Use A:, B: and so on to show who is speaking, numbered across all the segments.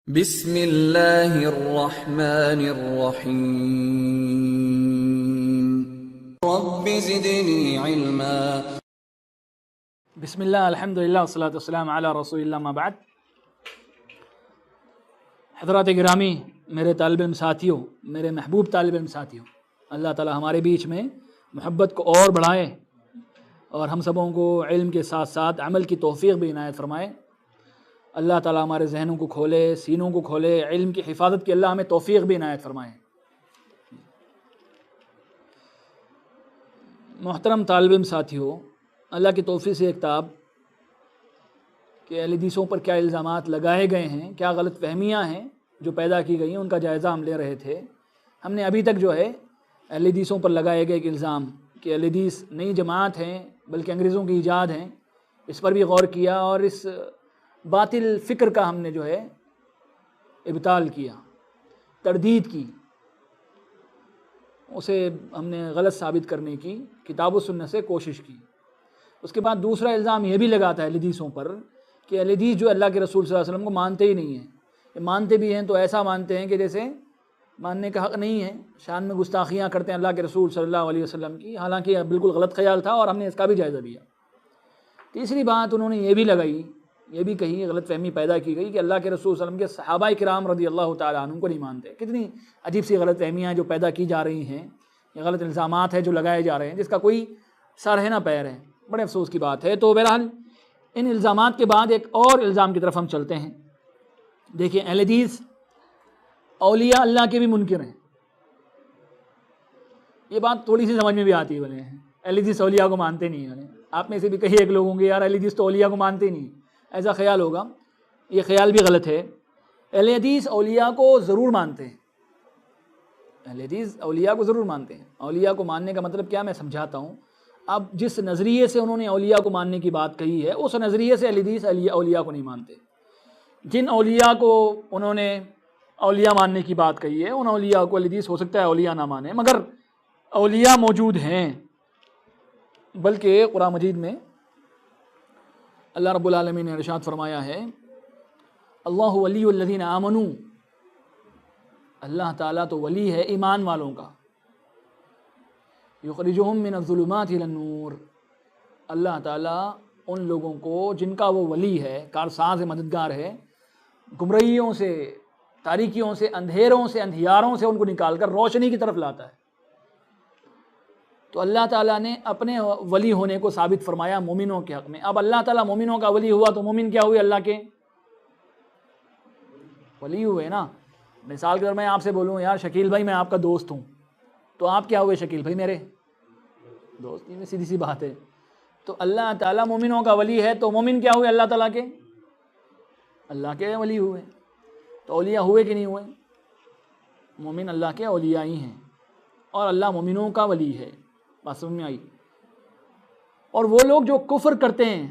A: بسم اللہ الرحمن الرحیم رب زدنی علما۔
B: بسم اللہ، الحمدللہ والصلاۃ والسلام علی رسول اللہ، ما بعد۔ حضرات گرامی، میرے طالب علم ساتھیوں، میرے محبوب طالب علم ساتھیوں، اللہ تعالی ہمارے بیچ میں محبت کو اور بڑھائے اور ہم سبوں کو علم کے ساتھ ساتھ عمل کی توفیق بھی عنایت فرمائے۔ اللہ تعالی ہمارے ذہنوں کو کھولے، سینوں کو کھولے، علم کی حفاظت کی اللہ ہمیں توفیق بھی عنایت فرمائے۔ محترم طالب علم ساتھیوں، اللہ کی توفیق سے ایک کتاب کہ اہل حدیثوں پر کیا الزامات لگائے گئے ہیں، کیا غلط فہمیاں ہیں جو پیدا کی گئی ہیں، ان کا جائزہ ہم لے رہے تھے۔ ہم نے ابھی تک جو ہے اہل حدیثوں پر لگائے گئے ایک الزام کہ اہل حدیث نئی جماعت ہیں بلکہ انگریزوں کی ایجاد ہیں، اس پر بھی غور کیا اور اس باطل فکر کا ہم نے جو ہے ابطال کیا، تردید کی، اسے ہم نے غلط ثابت کرنے کی کتاب و سنت سے کوشش کی۔ اس کے بعد دوسرا الزام یہ بھی لگاتا ہے اہل حدیثوں پر کہ اہل حدیث جو اللہ کے رسول صلی اللہ علیہ وسلم کو مانتے ہی نہیں ہیں، یہ مانتے بھی ہیں تو ایسا مانتے ہیں کہ جیسے ماننے کا حق نہیں ہے، شان میں گستاخیاں کرتے ہیں اللہ کے رسول صلی اللہ علیہ وسلم کی، حالانکہ یہ بالکل غلط خیال تھا اور ہم نے اس کا بھی جائزہ لیا۔ تیسری بات انہوں نے یہ بھی لگائی، یہ بھی کہی، غلط فہمی پیدا کی گئی کہ اللہ کے رسول صلی اللہ علیہ وسلم کے صحابہ کرام رضی اللہ تعالیٰ عنہ کو نہیں مانتے۔ کتنی عجیب سی غلط فہمیاں جو پیدا کی جا رہی ہیں، یہ غلط الزامات ہیں جو لگائے جا رہے ہیں جس کا کوئی سر ہے نہ پیر ہے، بڑے افسوس کی بات ہے۔ تو بہرحال ان الزامات کے بعد ایک اور الزام کی طرف ہم چلتے ہیں۔ دیکھیں، اہل حدیث اولیاء اللہ کے بھی منکر ہیں، یہ بات تھوڑی سی سمجھ میں بھی آتی ہے۔ بولے اہل حدیث اولیاء کو مانتے نہیں ہیں، آپ میں سے بھی کئی ایک لوگ ہوں گے یار اہل حدیث تو اولیاء کو مانتے نہیں، ایسا خیال ہوگا، یہ خیال بھی غلط ہے۔ اہل حدیث اولیاء کو ضرور مانتے ہیں، اہل حدیث اولیاء کو ضرور مانتے ہیں۔ اولیاء کو ماننے کا مطلب کیا، میں سمجھاتا ہوں۔ اب جس نظریے سے انہوں نے اولیاء کو ماننے کی بات کہی ہے، اس نظریے سے اہل حدیث اولیاء کو نہیں مانتے۔ جن اولیاء کو انہوں نے اولیاء ماننے کی بات کہی ہے، ان اولیاء کو اہل حدیث ہو سکتا ہے اولیاء نہ مانے، مگر اولیاء موجود ہیں۔ بلکہ قرآن مجید میں اللہ رب العالمین نے ارشاد فرمایا ہے، اللہ ولی الذین آمنوا، اللہ تعالیٰ تو ولی ہے ایمان والوں کا، یخرجہم من الظلمات الی النور، اللہ تعالیٰ ان لوگوں کو جن کا وہ ولی ہے، کارساز ہے، مددگار ہے، گمراہیوں سے، تاریکیوں سے، اندھیروں سے، اندھیاروں سے ان کو نکال کر روشنی کی طرف لاتا ہے۔ تو اللہ تعالیٰ نے اپنے ولی ہونے کو ثابت فرمایا مومنوں کے حق میں۔ اب اللہ تعالیٰ مومنوں کا ولی ہوا تو مومن کیا ہوئے، اللہ کے ولی ہوئے نا۔ مثال کے طور میں آپ سے بولوں یار شکیل بھائی میں آپ کا دوست ہوں، تو آپ کیا ہوئے شکیل بھائی میرے دوست، یہ سیدھی سی بات ہے۔ تو اللہ تعالیٰ مومنوں کا ولی ہے تو مومن کیا ہوئے، اللہ تعالیٰ کے، اللہ کے ولی ہوئے۔ تو اولیاء ہوئے کہ نہیں ہوئے، مومن اللہ کے اولیاء ہی ہیں اور اللہ مومنوں کا ولی ہے۔ بات سمجھ میں آئی؟ اور وہ لوگ جو کفر کرتے ہیں،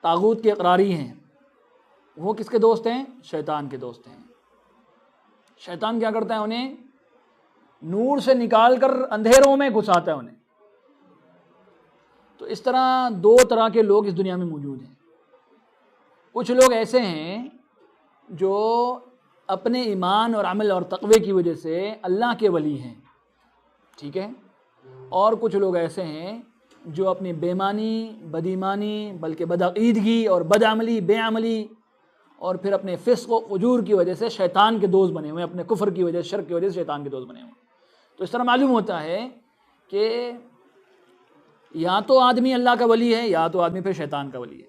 B: طاغوت کے اقراری ہیں، وہ کس کے دوست ہیں، شیطان کے دوست ہیں۔ شیطان کیا کرتا ہے، انہیں نور سے نکال کر اندھیروں میں گھساتا ہے انہیں۔ تو اس طرح دو طرح کے لوگ اس دنیا میں موجود ہیں۔ کچھ لوگ ایسے ہیں جو اپنے ایمان اور عمل اور تقوی کی وجہ سے اللہ کے ولی ہیں، ٹھیک ہے، اور کچھ لوگ ایسے ہیں جو اپنی بےمانی، بدایمانی، بلکہ بدعقیدگی اور بدعملی، بے عملی اور پھر اپنے فسق و فجور کی وجہ سے شیطان کے دوست بنے ہوئے، اپنے کفر کی وجہ سے، شرک کی وجہ سے شیطان کے دوست بنے ہوئے۔ تو اس طرح معلوم ہوتا ہے کہ یا تو آدمی اللہ کا ولی ہے یا تو آدمی پھر شیطان کا ولی ہے،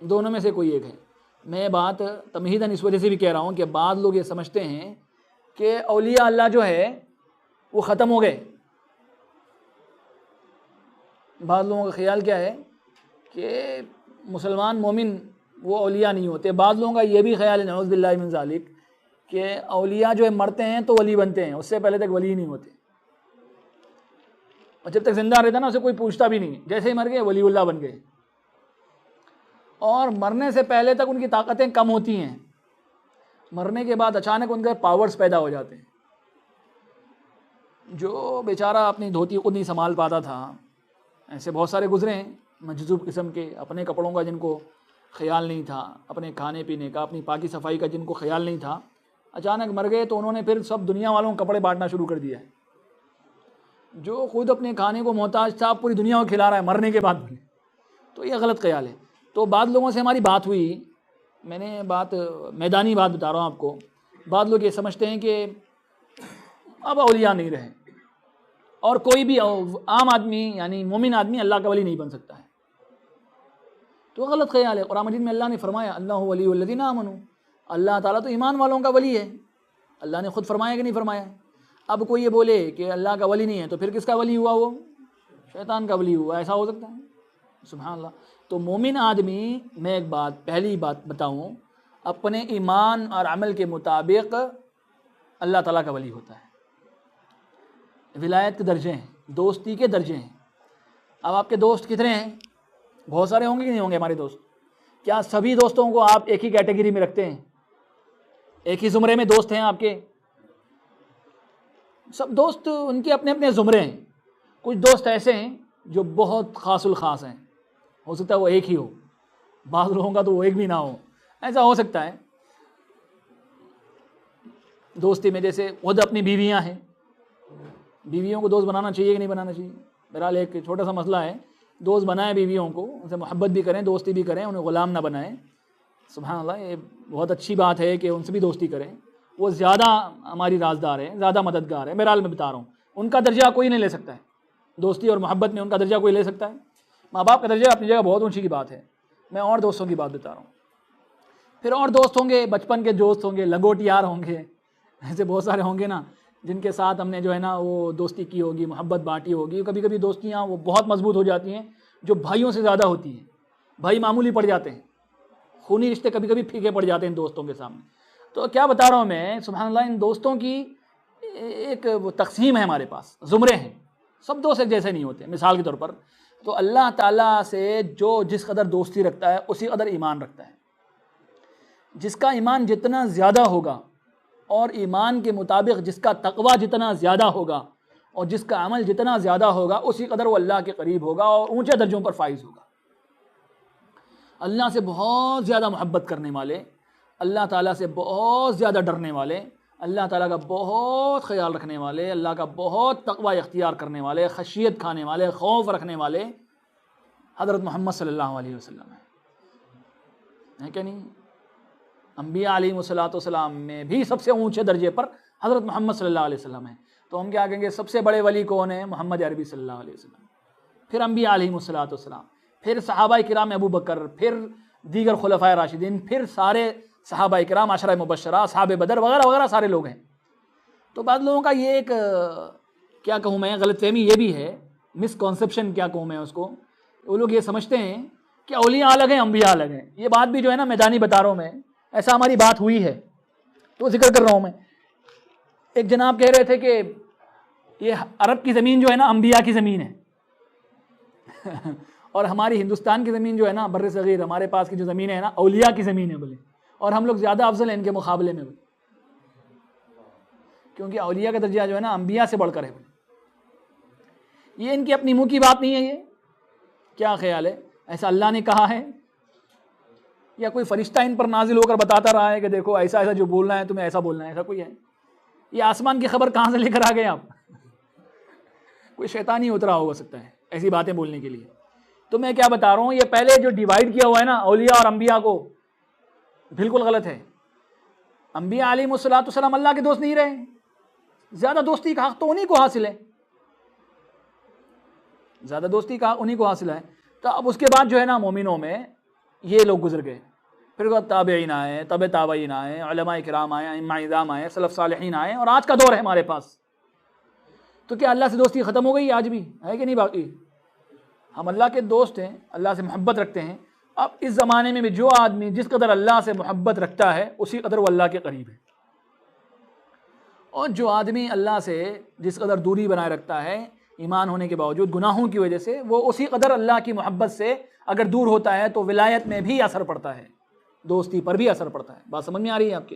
B: دونوں میں سے کوئی ایک ہے۔ میں بات تمہیداً اس وجہ سے بھی کہہ رہا ہوں کہ بعض لوگ یہ سمجھتے ہیں کہ اولیاء اللہ جو ہے وہ ختم ہو گئے۔ بعض لوگوں کا خیال کیا ہے کہ مسلمان مومن وہ اولیاء نہیں ہوتے۔ بعض لوگوں کا یہ بھی خیال ہے، نعوذ باللہ من ذالک، کہ اولیاء جو ہے مرتے ہیں تو ولی بنتے ہیں، اس سے پہلے تک ولی نہیں ہوتے، اور جب تک زندہ رہتا نا اسے کوئی پوچھتا بھی نہیں، جیسے ہی مر گئے ولی اللہ بن گئے۔ اور مرنے سے پہلے تک ان کی طاقتیں کم ہوتی ہیں، مرنے کے بعد اچانک ان کے پاورز پیدا ہو جاتے ہیں۔ جو بیچارہ اپنی دھوتی خود نہیں سنبھال پاتا تھا، ایسے بہت سارے گزرے ہیں مجذوب قسم کے، اپنے کپڑوں کا جن کو خیال نہیں تھا اپنے کھانے پینے کا، اپنی پاکی صفائی کا جن کو خیال نہیں تھا، اچانک مر گئے تو انہوں نے پھر سب دنیا والوں کو کپڑے بانٹنا شروع کر دیا ہے۔ جو خود اپنے کھانے کو محتاج تھا پوری دنیا کو کھلا رہا ہے مرنے کے بعد بھی، تو یہ غلط خیال ہے۔ تو بعض لوگوں سے ہماری بات ہوئی، میں نے میدانی بات بتا رہا ہوں آپ کو، بعض لوگ یہ سمجھتے ہیں کہ اب اولیاء نہیں رہے اور کوئی بھی عام آدمی یعنی مومن آدمی اللہ کا ولی نہیں بن سکتا ہے، تو غلط خیال ہے۔ قرآن مجید میں اللہ نے فرمایا اللہ ولی الذین آمنوا، اللہ تعالیٰ تو ایمان والوں کا ولی ہے، اللہ نے خود فرمایا کہ نہیں فرمایا؟ اب کوئی یہ بولے کہ اللہ کا ولی نہیں ہے تو پھر کس کا ولی ہوا؟ وہ شیطان کا ولی ہوا، ایسا ہو سکتا ہے؟ سبحان اللہ۔ تو مومن آدمی، میں ایک پہلی بات بتاؤں، اپنے ایمان اور عمل کے مطابق اللہ تعالیٰ کا ولی ہوتا ہے۔ ولایت کے درجے ہیں، دوستی کے درجے ہیں۔ اب آپ کے دوست کتنے ہیں؟ بہت سارے ہوں گے کہ نہیں ہوں گے ہمارے دوست؟ کیا سبھی دوستوں کو آپ ایک ہی کیٹیگری میں رکھتے ہیں؟ ایک ہی زمرے میں دوست ہیں آپ کے؟ سب دوست ان کے اپنے اپنے زمرے ہیں۔ کچھ دوست ایسے ہیں جو بہت خاص الخاص ہیں، ہو سکتا ہے وہ ایک ہی ہو، بعض لوگوں کا تو وہ ایک بھی نہ ہو، ایسا ہو سکتا ہے۔ دوستی میں جیسے خود اپنی بیویاں ہیں، بیویوں کو دوست بنانا چاہیے کہ نہیں بنانا چاہیے؟ بہرحال ایک چھوٹا سا مسئلہ ہے، دوست بنائیں بیویوں کو، ان سے محبت بھی کریں، دوستی بھی کریں، انہیں غلام نہ بنائیں۔ سبحان اللہ، یہ بہت اچھی بات ہے کہ ان سے بھی دوستی کریں، وہ زیادہ ہماری رازدار ہیں، زیادہ مددگار ہیں۔ بہرحال میں بتا رہا ہوں، ان کا درجہ کوئی نہیں لے سکتا ہے، دوستی اور محبت میں ان کا درجہ کوئی لے سکتا ہے؟ ماں باپ کا درجہ اپنی جگہ بہت اونچی کی بات ہے، میں اور دوستوں کی بات بتا رہا ہوں۔ پھر اور دوست ہوں گے، بچپن کے دوست ہوں گے، لنگوٹ یار ہوں گے، ایسے بہت سارے ہوں گے نا، جن کے ساتھ ہم نے جو ہے نا وہ دوستی کی ہوگی، محبت بانٹی ہوگی۔ کبھی کبھی دوستیاں وہ بہت مضبوط ہو جاتی ہیں جو بھائیوں سے زیادہ ہوتی ہیں، بھائی معمولی پڑ جاتے ہیں، خونی رشتے کبھی کبھی پھیکے پڑ جاتے ہیں دوستوں کے سامنے۔ تو کیا بتا رہا ہوں میں، سبحان اللہ، ان دوستوں کی ایک وہ تقسیم ہے ہمارے پاس، زمرے ہیں، سب دوست ایک جیسے نہیں ہوتے۔ مثال کے طور پر تو اللہ تعالیٰ سے جو جس قدر دوستی رکھتا ہے اسی قدر ایمان رکھتا ہے۔ جس کا ایمان جتنا زیادہ ہوگا اور ایمان کے مطابق جس کا تقوی جتنا زیادہ ہوگا اور جس کا عمل جتنا زیادہ ہوگا اسی قدر وہ اللہ کے قریب ہوگا اور اونچے درجوں پر فائز ہوگا۔ اللہ سے بہت زیادہ محبت کرنے والے، اللہ تعالیٰ سے بہت زیادہ ڈرنے والے، اللہ تعالیٰ کا بہت خیال رکھنے والے، اللہ کا بہت تقوی اختیار کرنے والے، خشیت کھانے والے، خوف رکھنے والے حضرت محمد صلی اللہ علیہ وسلم ہے کہ نہیں؟ انبیاء علیہ والسلام میں بھی سب سے اونچے درجے پر حضرت محمد صلی اللہ علیہ وسلم ہے۔ تو ہم کیا کہیں گے، سب سے بڑے ولی کون ہیں؟ محمد عربی صلی اللہ علیہ وسلم، پھر انبیاء علیہ والسلام، پھر صحابہ کرام ابو بکر، پھر دیگر خلفائے راشدین، پھر سارے صحابہ کرام، عشرہ مبشرہ، اصحاب بدر وغیرہ وغیرہ سارے لوگ ہیں۔ تو بعض لوگوں کا یہ ایک کیا کہوں میں، غلط فہمی یہ بھی ہے، مس کنسیپشن کیا کہوں میں اس کو، وہ لوگ یہ سمجھتے ہیں کہ اولیاء الگ ہیں انبیاء الگ ہیں۔ یہ بات بھی جو ہے نا میدانی بتا رہا ہوں میں، ایسا ہماری بات ہوئی ہے تو ذکر کر رہا ہوں میں۔ ایک جناب کہہ رہے تھے کہ یہ عرب کی زمین جو ہے نا انبیاء کی زمین ہے اور ہماری ہندوستان کی زمین جو ہے نا بر صغیر ہمارے پاس کی جو زمین ہے نا اولیاء کی زمین ہے بولے، اور ہم لوگ زیادہ افضل ہیں ان کے مقابلے میں بولے، کیونکہ اولیاء کا درجہ جو ہے نا انبیاء سے بڑھ کر ہے بولے۔ یہ ان کی اپنی منہ کی بات نہیں ہے، یہ کیا خیال ہے؟ ایسا اللہ نے کہا ہے یا کوئی فرشتہ ان پر نازل ہو کر بتاتا رہا ہے کہ دیکھو ایسا ایسا جو بولنا ہے تمہیں ایسا بولنا ہے؟ ایسا کوئی ہے؟ یہ آسمان کی خبر کہاں سے لے کر آ گئے آپ؟ کوئی شیطان ہی اترا ہو سکتا ہے ایسی باتیں بولنے کے لیے۔ تو میں کیا بتا رہا ہوں، یہ پہلے جو ڈیوائیڈ کیا ہوا ہے نا اولیاء اور انبیاء کو، بالکل غلط ہے۔ انبیاء علیہ والسلام اللہ کے دوست نہیں رہے، زیادہ دوستی کا حق تو انہی کو حاصل ہے، زیادہ دوستی کا انہی کو حاصل ہے۔ تو اب اس کے بعد جو ہے نا مومنوں میں یہ لوگ گزر گئے، پھر تابعین آئے، تابع تابعین آئے، علماء کرام آئے، ائمہ اعظام آئے، سلف صالحین آئے، اور آج کا دور ہے ہمارے پاس۔ تو کیا اللہ سے دوستی ختم ہو گئی؟ آج بھی ہے کہ نہیں باقی؟ ہم اللہ کے دوست ہیں، اللہ سے محبت رکھتے ہیں۔ اب اس زمانے میں بھی جو آدمی جس قدر اللہ سے محبت رکھتا ہے اسی قدر وہ اللہ کے قریب ہے، اور جو آدمی اللہ سے جس قدر دوری بنائے رکھتا ہے ایمان ہونے کے باوجود گناہوں کی وجہ سے، وہ اسی قدر اللہ کی محبت سے اگر دور ہوتا ہے تو ولایت میں بھی اثر پڑتا ہے، دوستی پر بھی اثر پڑتا ہے۔ بات سمجھ میں آ رہی ہے آپ کے؟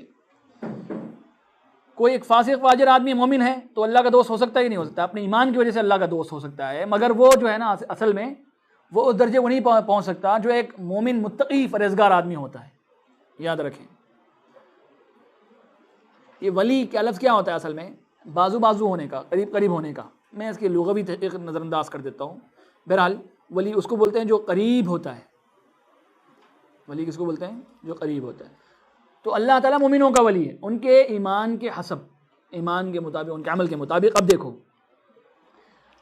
B: کوئی ایک فاسق فاجر آدمی مومن ہے تو اللہ کا دوست ہو سکتا ہے کہ نہیں ہو سکتا؟ اپنے ایمان کی وجہ سے اللہ کا دوست ہو سکتا ہے، مگر وہ جو ہے نا اصل میں وہ اس درجے کو نہیں پہنچ سکتا جو ایک مومن متقی پرہیزگار آدمی ہوتا ہے. یاد رکھیں یہ ولی کا لفظ کیا ہوتا ہے اصل میں؟ بازو بازو ہونے کا، قریب قریب ہونے کا. میں اس کی لغوی تحقیق نظر انداز کر دیتا ہوں. بہرحال ولی اس کو بولتے ہیں جو قریب ہوتا ہے. ولی کس کو بولتے ہیں؟ جو قریب ہوتا ہے. تو اللہ تعالیٰ مومنوں کا ولی ہے ان کے ایمان کے حسب، ایمان کے مطابق، ان کے عمل کے مطابق. اب دیکھو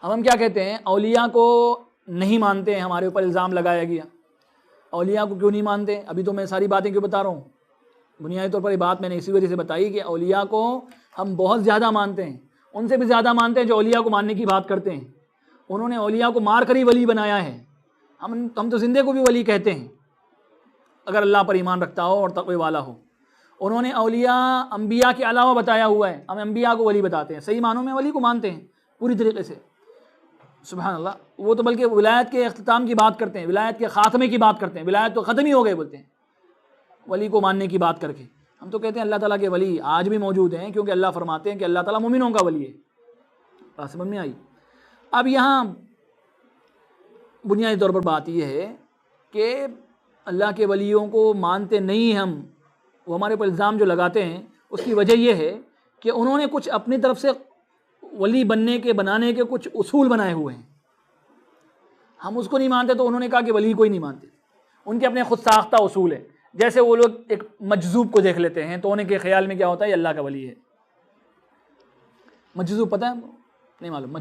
B: ہم کیا کہتے ہیں، اولیاء کو نہیں مانتے ہیں، ہمارے اوپر الزام لگایا گیا. اولیاء کو کیوں نہیں مانتے؟ ابھی تو میں ساری باتیں کیوں بتا رہا ہوں؟ بنیادی طور پر یہ بات میں نے اسی وجہ سے بتائی کہ اولیاء کو ہم بہت زیادہ مانتے ہیں، ان سے بھی زیادہ مانتے ہیں جو اولیاء کو ماننے کی بات کرتے ہیں. انہوں نے اولیاء کو مار کر ہی ولی بنایا ہے. ہم تو زندے کو بھی ولی کہتے ہیں اگر اللہ پر ایمان رکھتا ہو اور تقوی والا ہو. انہوں نے اولیاء انبیاء کے علاوہ بتایا ہوا ہے، ہم انبیاء کو ولی بتاتے ہیں، صحیح معنوں میں ولی کو مانتے ہیں پوری طریقے سے. سبحان اللہ. وہ تو بلکہ ولایت کے اختتام کی بات کرتے ہیں، ولایت کے خاتمے کی بات کرتے ہیں، ولایت تو ختم ہی ہو گئے بولتے ہیں ولی کو ماننے کی بات کر کے. ہم تو کہتے ہیں اللہ تعالیٰ کے ولی آج بھی موجود ہیں، کیونکہ اللہ فرماتے ہیں کہ اللہ تعالیٰ مومنوں کا ولی ہے. بات سمجھ میں آئی؟ اب یہاں بنیادی طور پر بات یہ ہے کہ اللہ کے ولیوں کو مانتے نہیں ہم، وہ ہمارے اوپر الزام جو لگاتے ہیں اس کی وجہ یہ ہے کہ انہوں نے کچھ اپنی طرف سے ولی بنانے کے کچھ اصول بنائے ہوئے ہیں. ہم اس کو نہیں مانتے تو انہوں نے کہا کہ ولی کوئی نہیں مانتے. ان کے اپنے خود ساختہ اصول ہیں. جیسے وہ لوگ ایک مجذوب کو دیکھ لیتے ہیں تو انہیں کے خیال میں کیا ہوتا ہے، یہ اللہ کا ولی ہے. مجذوب پتہ ہے؟ نہیں معلوم.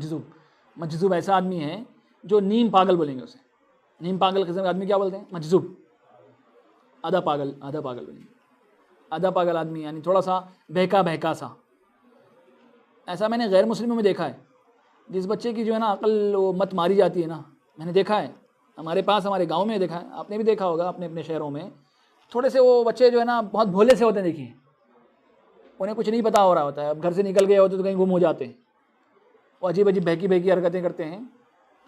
B: مجذوب ایسا آدمی ہے جو نیم پاگل بولیں گے اسے. نیم پاگل قسم کا آدمی کیا بولتے ہیں؟ مجذوب. آدھا پاگل بولیں گے. آدھا پاگل آدمی یعنی تھوڑا سا بہکا سا. ایسا میں نے غیر مسلموں میں دیکھا ہے. جس بچے کی جو ہے نا عقل وہ مت ماری جاتی ہے نا، میں نے دیکھا ہے ہمارے پاس، ہمارے گاؤں میں دیکھا ہے، آپ نے بھی دیکھا ہوگا اپنے اپنے شہروں میں. تھوڑے سے وہ بچے جو ہے نا بہت بھولے سے ہوتے ہیں، دیکھیے انہیں کچھ نہیں پتا ہو رہا ہوتا ہے. اب گھر سے نکل گئے ہوتے تو کہیں گم ہو جاتے ہیں، وہ عجیب بہکی حرکتیں کرتے ہیں.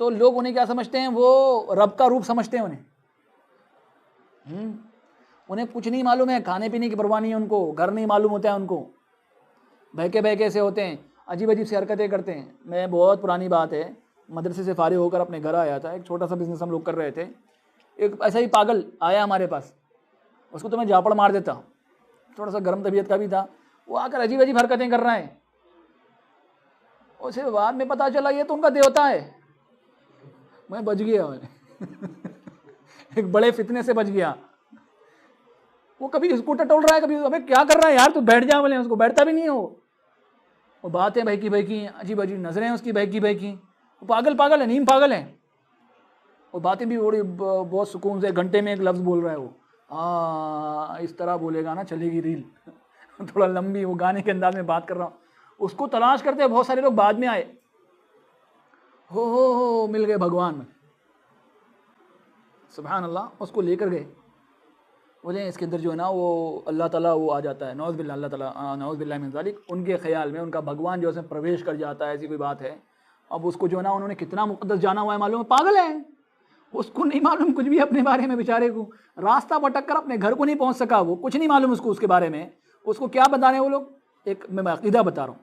B: تو لوگ انہیں کیا سمجھتے ہیں؟ وہ رب کا روپ سمجھتے ہیں انہیں کچھ نہیں معلوم ہے، کھانے پینے کی پرواہ نہیں ہے ان کو، گھر نہیں معلوم ہوتا ہے ان کو، بہکے سے ہوتے ہیں، عجیب سی حرکتیں کرتے ہیں. میں بہت پرانی بات ہے، مدرسے سے فارغ ہو کر اپنے گھر آیا تھا. ایک چھوٹا سا بزنس ہم لوگ کر رہے تھے. ایک ایسا ہی پاگل آیا ہمارے پاس، اس کو تو میں جاپڑ مار دیتا. تھوڑا سا گرم طبیعت کا بھی تھا. وہ آ کر عجیب حرکتیں کر رہا ہے. اسے بعد میں پتا چلا یہ تو ان کا دیوتا ہے. میں بچ گیا، ایک بڑے فتنے سے بچ گیا. وہ کبھی اسکوٹر ٹول رہا ہے، کبھی ابے کیا کر رہا ہے یار، تو بیٹھ جا بولے، اس کو بیٹھتا بھی نہیں ہو. وہ باتیں بہکی عجیب نظریں اس کی بہکی. وہ پاگل ہے، نیم پاگل ہے. وہ باتیں بھی بہت سکون سے، گھنٹے میں ایک لفظ بول رہا ہے. وہ اس طرح بولے گا نا چلے گی ریل، تھوڑا لمبی، وہ گانے کے انداز میں بات کر رہا ہوں. اس کو تلاش کرتے بہت سارے لوگ بعد میں آئے، ہو مل گئے بھگوان. سبحان اللہ. اس کو لے کر گئے، بولے اس کے اندر جو ہے نا وہ اللہ تعالیٰ وہ آ جاتا ہے، نعوذ باللہ، اللہ تعالیٰ نعوذ باللہ من ذالک. ان کے خیال میں ان کا بھگوان جو ہے پرویش کر جاتا ہے، ایسی کوئی بات ہے. اب اس کو جو ہے نا انہوں نے کتنا مقدس جانا ہوا ہے معلوم ہے. پاگل ہے، اس کو نہیں معلوم کچھ بھی اپنے بارے میں. بیچارے کو راستہ بھٹک کر اپنے گھر کو نہیں پہنچ سکا، وہ کچھ نہیں معلوم اس کو، اس کے بارے میں. اس کو کیا بتا رہے ہیں وہ لوگ؟ ایک میں عقیدہ بتا رہا ہوں.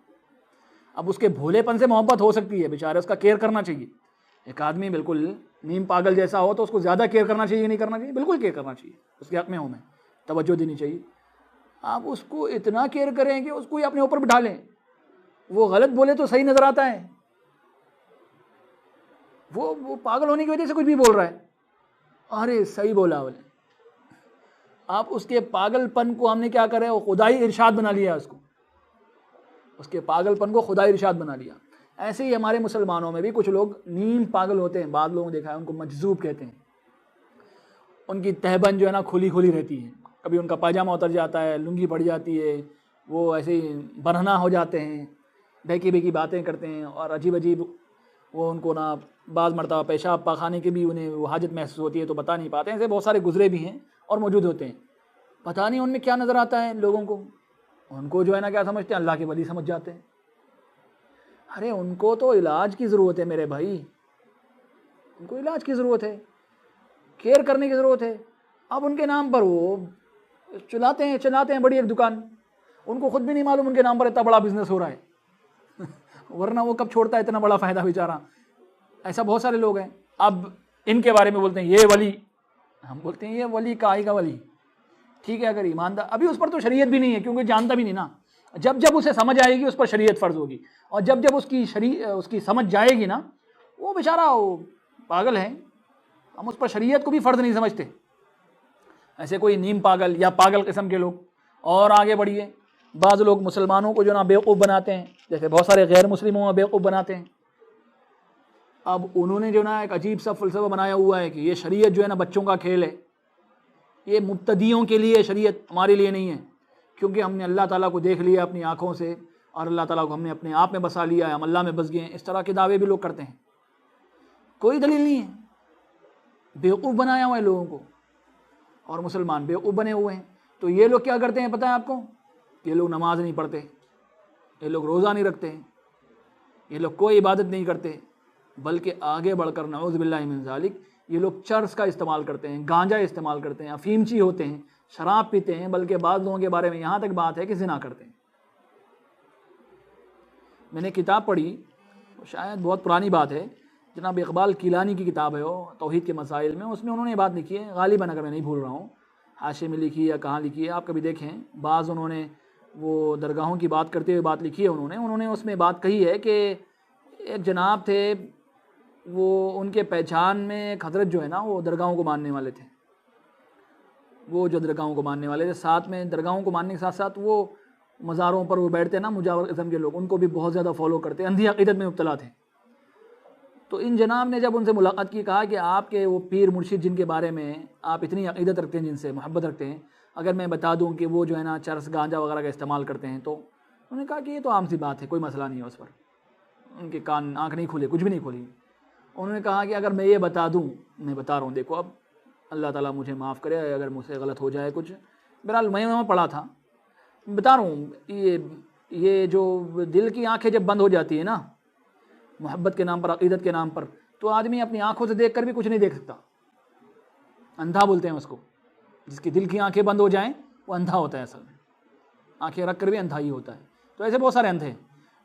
B: اب اس کے بھولے پن سے محبت ہو سکتی ہے، بیچارے اس کا کیئر کرنا چاہیے. ایک آدمی بالکل نیم پاگل جیسا ہو تو اس کو زیادہ کیئر کرنا چاہیے، نہیں کرنا چاہیے؟ بالکل کیئر کرنا چاہیے، اس کے حق میں ہوں میں، توجہ دینی چاہیے. آپ اس کو اتنا کیئر کریں کہ اس کو اپنے اوپر بٹھا لیں. وہ غلط بولے تو صحیح نظر آتا ہے، وہ پاگل ہونے کی وجہ سے کچھ بھی بول رہا ہے. ارے صحیح بولا بولے. آپ اس کے پاگل پن کو ہم نے کیا کرے، وہ خدائی ارشاد بنا لیا اس کے پاگل پن کو خدائی ارشاد بنا لیا. ایسے ہی ہمارے مسلمانوں میں بھی کچھ لوگ نیم پاگل ہوتے ہیں. بعض لوگوں نے دیکھا ہے ان کو مجذوب کہتے ہیں. ان کی تہبند جو ہے نا کھلی رہتی ہے، کبھی ان کا پاجامہ اتر جاتا ہے، لنگی پڑ جاتی ہے، وہ ایسے ہی برہنہ ہو جاتے ہیں، بہکی باتیں کرتے ہیں. اور عجیب وہ ان کو نا بعض مرتبہ پیشاب پاخانے کی بھی انہیں وہ حاجت محسوس ہوتی ہے تو بتا نہیں پاتے ہیں. ایسے بہت سارے گزرے بھی ہیں اور موجود ہوتے ہیں. پتہ نہیں ان میں کیا نظر آتا ہے لوگوں کو. ان کو جو ہے نا کیا سمجھتے ہیں، اللہ کے ولی سمجھ جاتے ہیں. ارے ان کو تو علاج کی ضرورت ہے میرے بھائی، ان کو علاج کی ضرورت ہے، کیئر کرنے کی ضرورت ہے. اب ان کے نام پر وہ چلاتے ہیں بڑی ایک دکان. ان کو خود بھی نہیں معلوم ان کے نام پر اتنا بڑا بزنس ہو رہا ہے، ورنہ وہ کب چھوڑتا ہے اتنا بڑا فائدہ بیچارہ. ایسا بہت سارے لوگ ہیں. اب ان کے بارے میں بولتے ہیں یہ ولی، ہم بولتے ہیں یہ ولی کا ولی، ٹھیک ہے، اگر ایماندار، ابھی اس پر تو شریعت بھی نہیں ہے کیونکہ جانتا بھی نہیں نا، جب جب اسے سمجھ آئے گی اس پر شریعت فرض ہوگی، اور جب جب اس کی سمجھ جائے گی نا، وہ بیچارہ پاگل ہے، ہم اس پر شریعت کو بھی فرض نہیں سمجھتے، ایسے کوئی نیم پاگل یا پاگل قسم کے لوگ۔ اور آگے بڑھیے، بعض لوگ مسلمانوں کو جو نا بیوقوف بناتے ہیں، جیسے بہت سارے غیر مسلموں میں بیوقوف بناتے ہیں۔ اب انہوں نے جو نا ایک عجیب سا فلسفہ بنایا ہوا ہے کہ یہ شریعت جو ہے نا بچوں کا کھیل ہے، یہ مبتدیوں کے لیے شریعت، ہمارے لیے نہیں ہے، کیونکہ ہم نے اللہ تعالیٰ کو دیکھ لیا اپنی آنکھوں سے، اور اللہ تعالیٰ کو ہم نے اپنے آپ میں بسا لیا ہے، ہم اللہ میں بس گئے ہیں۔ اس طرح کے دعوے بھی لوگ کرتے ہیں، کوئی دلیل نہیں ہے، بیوقوف بنایا ہوا ہے لوگوں کو، اور مسلمان بیوقوف بنے ہوئے ہیں۔ تو یہ لوگ کیا کرتے ہیں پتہ ہے آپ کو؟ یہ لوگ نماز نہیں پڑھتے، یہ لوگ روزہ نہیں رکھتے، یہ لوگ کوئی عبادت نہیں کرتے، بلکہ آگے بڑھ کر نعوذ باللہ من ذالک یہ لوگ چرس کا استعمال کرتے ہیں، گانجا استعمال کرتے ہیں، افیمچی ہوتے ہیں، شراب پیتے ہیں، بلکہ بعض لوگوں کے بارے میں یہاں تک بات ہے کہ زنا کرتے ہیں۔ میں نے کتاب پڑھی، شاید بہت پرانی بات ہے، جناب اقبال کیلانی کی کتاب ہے وہ توحید کے مسائل میں، اس میں انہوں نے یہ بات لکھی ہے، غالباً اگر میں نہیں بھول رہا ہوں حاشیے میں لکھی ہے یا کہاں لکھی ہے، آپ کبھی دیکھیں، بعض انہوں نے وہ درگاہوں کی بات کرتے ہوئے بات لکھی ہے، انہوں نے اس میں بات کہی ہے کہ ایک جناب تھے، وہ ان کے پہچان میں ایک حضرت جو ہے نا وہ درگاہوں کو ماننے والے تھے، وہ جو درگاہوں کو ماننے والے تھے، ساتھ میں درگاہوں کو ماننے کے ساتھ ساتھ وہ مزاروں پر وہ بیٹھتے ہیں نا مجاور قسم کے لوگ، ان کو بھی بہت زیادہ فالو کرتے، اندھی عقیدت میں مبتلا تھے۔ تو ان جناب نے جب ان سے ملاقات کی، کہا کہ آپ کے وہ پیر مرشد جن کے بارے میں آپ اتنی عقیدت رکھتے ہیں، جن سے محبت رکھتے ہیں، اگر میں بتا دوں کہ وہ جو ہے نا چرس گانجا وغیرہ کا استعمال کرتے ہیں، تو انہوں نے کہا کہ یہ تو عام سی بات ہے، کوئی مسئلہ نہیں ہے اس پر۔ ان کے کان آنکھ نہیں کھلے، کچھ بھی نہیں کھلی۔ انہوں نے کہا کہ اگر میں یہ بتا دوں، میں بتا رہا ہوں، دیکھو اب اللہ تعالیٰ مجھے معاف کرے اگر مجھ سے غلط ہو جائے کچھ، بہرحال میں وہاں پڑھا تھا، بتا رہا ہوں، یہ جو دل کی آنکھیں جب بند ہو جاتی ہے نا محبت کے نام پر، عقیدت کے نام پر، تو آدمی اپنی آنکھوں سے دیکھ کر بھی کچھ نہیں دیکھ سکتا، اندھا بولتے ہیں اس کو، جس کی دل کی آنکھیں بند ہو جائیں وہ اندھا ہوتا ہے، اصل میں آنکھیں رکھ کر بھی اندھا ہی ہوتا ہے۔ تو ایسے بہت سارے اندھے ہیں۔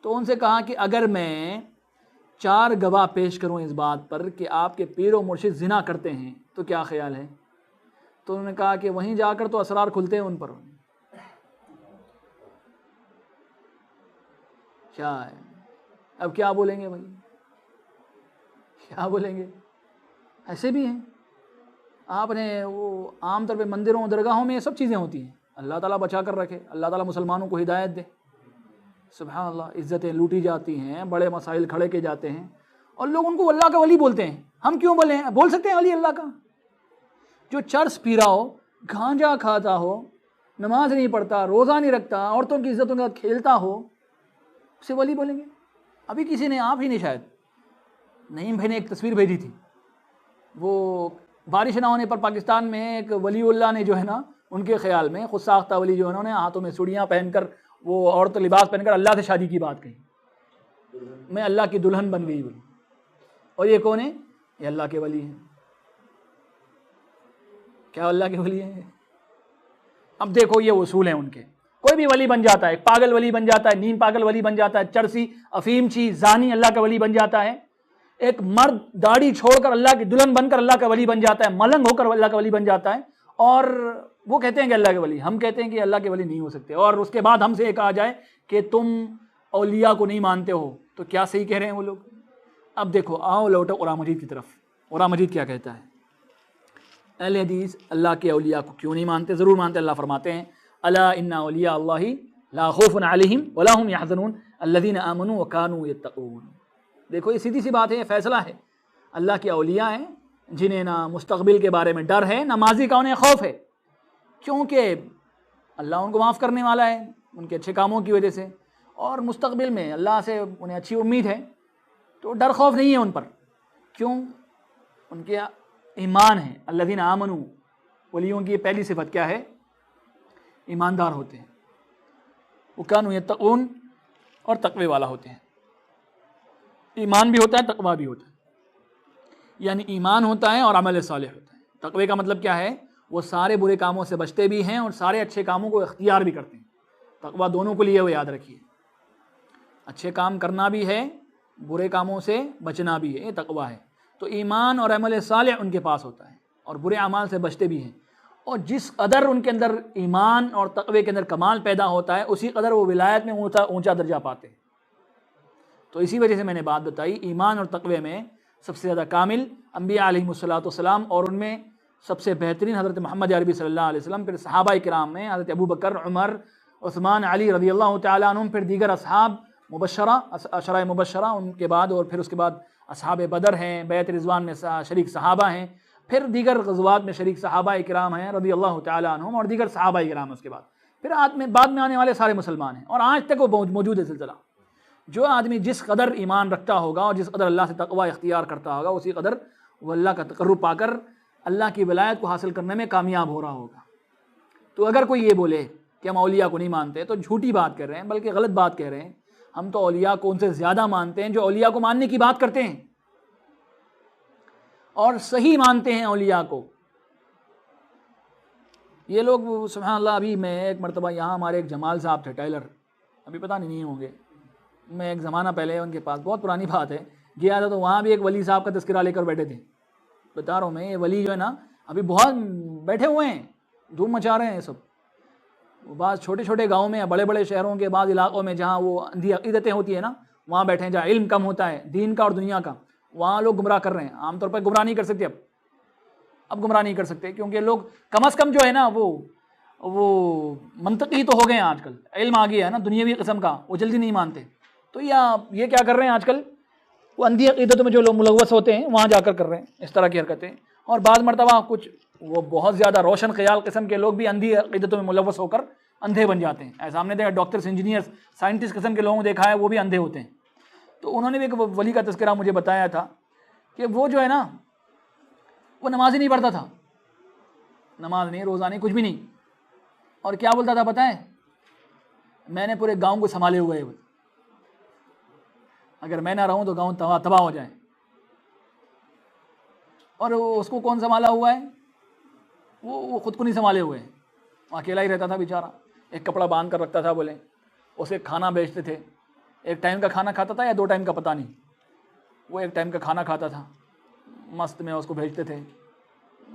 B: تو ان سے کہا کہ اگر میں 4 گواہ پیش کروں اس بات پر کہ آپ کے پیر و مرشد زنا کرتے ہیں تو کیا خیال ہے؟ تو انہوں نے کہا کہ وہیں جا کر تو اسرار کھلتے ہیں ان پر، کیا ہے اب کیا بولیں گے بھائی، کیا بولیں گے؟ ایسے بھی ہیں، آپ نے وہ عام طور پہ مندروں درگاہوں میں یہ سب چیزیں ہوتی ہیں، اللہ تعالیٰ بچا کر رکھے، اللہ تعالیٰ مسلمانوں کو ہدایت دے، سبحان اللہ، عزتیں لوٹی جاتی ہیں، بڑے مسائل کھڑے کے جاتے ہیں، اور لوگ ان کو اللہ کا ولی بولتے ہیں۔ ہم کیوں بول سکتے ہیں ولی اللہ کا؟ جو چرس پی رہا ہو، گانجا کھاتا ہو، نماز نہیں پڑھتا، روزہ نہیں رکھتا، عورتوں کی عزتوں کے ساتھ کھیلتا ہو، اسے ولی بولیں گے؟ ابھی کسی نے، آپ ہی نے شاید، نعیم بھائی نے ایک تصویر بھیجی تھی، وہ بارش نہ ہونے پر پاکستان میں ایک ولی اللہ نے جو ہے نا ان کے خیال میں خود ساختہ ولی جو ہے انہوں نے ہاتھوں میں چوڑیاں پہن کر، وہ عورت لباس پہن کر اللہ سے شادی کی بات کہی، میں اللہ کی دلہن بن گئی بولی، اور یہ کون ہے؟ یہ اللہ کے ولی ہیں۔ کیا اللہ کے ولی ہیں؟ اب دیکھو یہ اصول ہیں ان کے، کوئی بھی ولی بن جاتا ہے، پاگل ولی بن جاتا ہے، نیم پاگل ولی بن جاتا ہے، چرسی، افیمچی، زانی اللہ کا ولی بن جاتا ہے، ایک مرد داڑھی چھوڑ کر اللہ کی دلہن بن کر اللہ کا ولی بن جاتا ہے، ملنگ ہو کر اللہ کا ولی بن جاتا ہے، اور وہ کہتے ہیں کہ اللہ کے ولی، ہم کہتے ہیں کہ اللہ کے ولی نہیں ہو سکتے، اور اس کے بعد ہم سے یہ کہا جائے کہ تم اولیاء کو نہیں مانتے ہو، تو کیا صحیح کہہ رہے ہیں وہ لوگ؟ اب دیکھو، آؤ لوٹو قرآن مجید کی طرف۔ قرآن مجید کیا کہتا ہے؟ اہل حدیث اللہ کے اولیاء کو کیوں نہیں مانتے؟ ضرور مانتے۔ اللہ فرماتے ہیں الا ان اولیاء اللہ لا خوف علیہم ولا هم يحزنون الذین آمنوا وکانوا یتقون۔ دیکھو یہ سیدھی سی بات ہے، یہ فیصلہ ہے، اللہ کے اولیاء ہیں جنہیں نہ مستقبل کے بارے میں ڈر ہے، نہ ماضی کا انہیں خوف ہے، کیونکہ اللہ ان کو معاف کرنے والا ہے ان کے اچھے کاموں کی وجہ سے، اور مستقبل میں اللہ سے انہیں اچھی امید ہے، تو ڈر خوف نہیں ہے ان پر۔ کیوں؟ ان کے ایمان ہے۔ الذین آمنوا، ولیوں کی پہلی صفت کیا ہے؟ ایماندار ہوتے ہیں، وکانوا یتقون، اور تقوی والا ہوتے ہیں۔ ایمان بھی ہوتا ہے، تقوی بھی ہوتا ہے، یعنی ایمان ہوتا ہے اور عمل صالح ہوتا ہے۔ تقوی کا مطلب کیا ہے؟ وہ سارے برے کاموں سے بچتے بھی ہیں اور سارے اچھے کاموں کو اختیار بھی کرتے ہیں۔ تقوی دونوں کو لیے ہوئے یاد رکھیے، اچھے کام کرنا بھی ہے، برے کاموں سے بچنا بھی ہے، یہ تقوی ہے۔ تو ایمان اور عمل صالح ان کے پاس ہوتا ہے اور برے اعمال سے بچتے بھی ہیں، اور جس قدر ان کے اندر ایمان اور تقوی کے اندر کمال پیدا ہوتا ہے اسی قدر وہ ولایت میں اونچا درجہ پاتے ہیں۔ تو اسی وجہ سے میں نے بات بتائی، ایمان اور تقوی میں سب سے زیادہ کامل انبیاء علیہم الصلوۃ والسلام، اور ان میں سب سے بہترین حضرت محمد عربی صلی اللہ علیہ وسلم، پھر صحابہ کرام میں حضرت ابو بکر، عمر، عثمان، علی رضی اللہ تعالیٰ عنہم، پھر دیگر اصحاب مبشرہ، عشرہ مبشرہ ان کے بعد، اور پھر اس کے بعد اصحاب بدر ہیں، بیعت رضوان میں شریک صحابہ ہیں، پھر دیگر غزوات میں شریک صحابہ کرام ہیں رضی اللہ تعالیٰ عنہم، اور دیگر صحابہ کرام اس کے بعد، پھر بعد میں آنے والے سارے مسلمان ہیں، اور آج تک وہ موجود ہے سلسلہ۔ جو آدمی جس قدر ایمان رکھتا ہوگا اور جس قدر اللہ سے تقوی اختیار کرتا ہوگا اسی قدر وہ اللہ کا تقرب پا کر اللہ کی ولایت کو حاصل کرنے میں کامیاب ہو رہا ہوگا۔ تو اگر کوئی یہ بولے کہ ہم اولیاء کو نہیں مانتے تو جھوٹی بات کر رہے ہیں، بلکہ غلط بات کہہ رہے ہیں۔ ہم تو اولیاء کو ان سے زیادہ مانتے ہیں جو اولیاء کو ماننے کی بات کرتے ہیں اور صحیح مانتے ہیں اولیاء کو۔ یہ لوگ سبحان اللہ، ابھی میں ایک مرتبہ یہاں ہمارے ایک جمال صاحب تھے ٹیلر، ابھی پتہ نہیں ہوں گے، میں ایک زمانہ پہلے ان کے پاس، بہت پرانی بات ہے، گیا تھا تو وہاں بھی ایک ولی صاحب کا تذکرہ لے کر بیٹھے تھے۔ بتا رہا ہوں میں، یہ ولی جو ہے نا ابھی بہت بیٹھے ہوئے ہیں، دھوم مچا رہے ہیں سب۔ بعض چھوٹے چھوٹے گاؤں میں، بڑے بڑے شہروں کے بعض علاقوں میں جہاں وہ اندھی عقیدتیں ہوتی ہیں نا، وہاں بیٹھے ہیں، جہاں علم کم ہوتا ہے دین کا اور دنیا کا، وہاں لوگ گمراہ کر رہے ہیں۔ عام طور پر گمراہ نہیں کر سکتے، اب گمراہ نہیں کر سکتے، کیونکہ لوگ کم از کم جو ہے نا وہ منطقی تو ہو گئے ہیں آج کل، علم آ گیا ہے نا دنیاوی قسم کا، وہ جلدی نہیں مانتے۔ تو یہ کیا کر رہے ہیں آج کل، وہ اندھی عقیدتوں میں جو لوگ ملوث ہوتے ہیں وہاں جا کر رہے ہیں اس طرح کی حرکتیں، اور بعض مرتبہ کچھ وہ بہت زیادہ روشن خیال قسم کے لوگ بھی اندھی عقیدتوں میں ملوث ہو کر اندھے بن جاتے ہیں۔ ایسا ہم نے دیکھا، ڈاکٹرز، انجینئرز، سائنٹسٹ قسم کے لوگوں کو دیکھا ہے وہ بھی اندھے ہوتے ہیں۔ تو انہوں نے بھی ایک ولی کا تذکرہ مجھے بتایا تھا کہ وہ جو ہے نا وہ نماز ہی نہیں پڑھتا تھا، نماز نہیں، روزہ نہیں، کچھ بھی نہیں، اور کیا بولتا تھا پتہ ہے، میں نے پورے گاؤں کو سنبھالے ہوئے ہے، اگر میں نہ رہوں تو گاؤں تباہ ہو جائے۔ اور اس کو کون سنبھالا ہوا ہے؟ وہ خود کو نہیں سنبھالے ہوئے ہیں، وہ اکیلا ہی رہتا تھا بیچارہ، ایک کپڑا باندھ کر رکھتا تھا، بولے اسے کھانا بیچتے تھے، ایک ٹائم کا کھانا کھاتا تھا یا 2 ٹائم کا پتہ نہیں، وہ ایک ٹائم کا کھانا کھاتا تھا، مست میں اس کو بھیجتے تھے،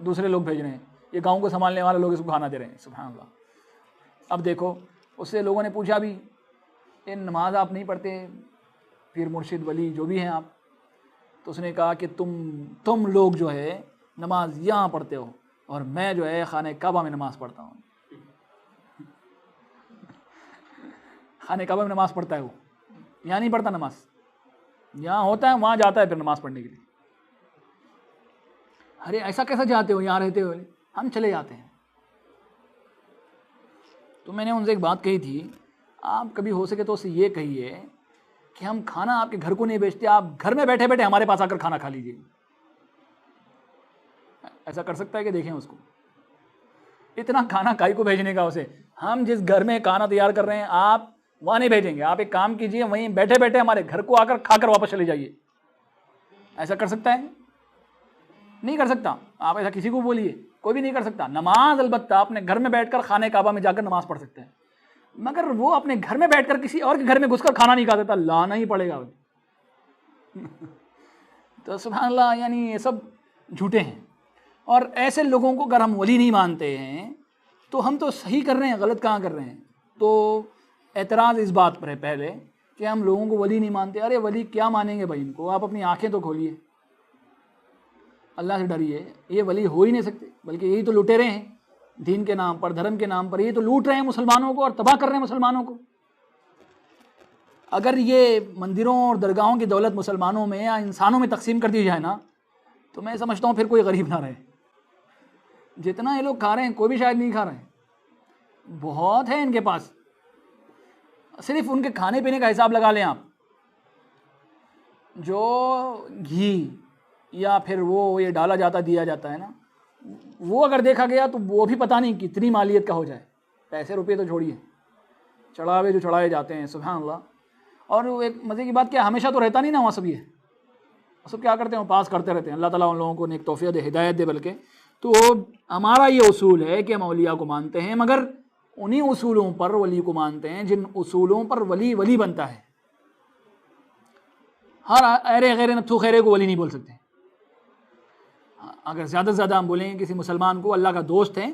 B: دوسرے لوگ بھیج رہے ہیں، یہ گاؤں کو سنبھالنے والے لوگ اس کو کھانا دے رہے ہیں، سبحان اللہ۔ اب دیکھو، اس سے لوگوں نے پوچھا بھی، یہ نماز آپ نہیں پڑھتے، پیر مرشد ولی جو بھی ہیں آپ، تو اس نے کہا کہ تم لوگ جو ہے نماز یہاں پڑھتے ہو اور میں جو ہے خانہ کعبہ میں نماز پڑھتا ہوں۔ خانہ کعبہ میں نماز پڑھتا ہے وہ، یہاں نہیں پڑھتا نماز، یہاں ہوتا ہے وہاں جاتا ہے پھر نماز پڑھنے کے لیے۔ ارے ایسا کیسا جاتے ہو یہاں رہتے ہوئے؟ ہم چلے جاتے ہیں۔ تو میں نے ان سے ایک بات کہی تھی، آپ کبھی ہو سکے تو اسے یہ کہیے کہ ہم کھانا آپ کے گھر کو نہیں بیچتے، آپ گھر میں بیٹھے بیٹھے ہمارے پاس آ کر کھانا کھا لیجیے۔ ایسا کر سکتا ہے کہ دیکھیں اس کو، اتنا کھانا کائی کو بھیجنے کا اسے؟ ہم جس گھر میں کھانا تیار کر رہے ہیں آپ وہاں نہیں بھیجیں گے، آپ ایک کام کیجیے، وہیں بیٹھے بیٹھے ہمارے گھر کو آ کر کھا کر واپس چلے جائیے۔ ایسا کر سکتا ہے؟ نہیں کر سکتا۔ آپ ایسا کسی کو بولیے، کوئی بھی نہیں کر سکتا۔ نماز البتہ اپنے گھر میں بیٹھ کر خانہ کعبہ میں جا کر نماز پڑھ سکتے ہیں، مگر وہ اپنے گھر میں بیٹھ کر کسی اور کے گھر میں گھس کر کھانا نہیں کھا سکتا، لانا ہی پڑے گا۔ تو سبحان اللہ، یعنی یہ سب جھوٹے ہیں، اور ایسے لوگوں کو اگر ہم ولی نہیں مانتے ہیں تو ہم تو صحیح کر رہے ہیں، غلط کہاں کر رہے ہیں؟ تو اعتراض اس بات پر ہے پہلے کہ ہم لوگوں کو ولی نہیں مانتے۔ ارے ولی کیا مانیں گے بھائی، ان کو آپ اپنی آنکھیں تو کھولیے، اللہ سے ڈریے۔ یہ ولی ہو ہی نہیں سکتے، بلکہ یہی تو لٹیرے ہیں، دین کے نام پر، دھرم کے نام پر یہ تو لوٹ رہے ہیں مسلمانوں کو اور تباہ کر رہے ہیں مسلمانوں کو۔ اگر یہ مندروں اور درگاہوں کی دولت مسلمانوں میں یا انسانوں میں تقسیم کر دی جائے نا تو میں سمجھتا ہوں پھر کوئی غریب نہ رہے۔ جتنا یہ لوگ کھا رہے ہیں کوئی بھی شاید نہیں کھا رہے ہیں، بہت ہے ان کے پاس۔ صرف ان کے کھانے پینے کا حساب لگا لیں آپ، جو گھی یا پھر وہ یہ ڈالا جاتا دیا جاتا ہے نا، وہ اگر دیکھا گیا تو وہ بھی پتہ نہیں کتنی مالیت کا ہو جائے، پیسے روپے تو چھوڑیے، چڑھاوے جو چڑھائے جاتے ہیں، سبحان اللہ۔ اور وہ ایک مزے کی بات کیا، ہمیشہ تو رہتا نہیں نا وہاں سب، یہ سب کیا کرتے ہیں، وہ پاس کرتے رہتے ہیں۔ اللہ تعالیٰ ان لوگوں کو نیک توفیق دے، ہدایت دے۔ بلکہ تو ہمارا یہ اصول ہے کہ ہم اولیاء کو مانتے ہیں، مگر انہی اصولوں پر ولی کو مانتے ہیں جن اصولوں پر ولی بنتا ہے۔ ہر ایرے غیر نتھو خیرے کو ولی نہیں بول سکتے، اگر زیادہ سے زیادہ ہم بولیں گے کسی مسلمان کو اللہ کا دوست ہے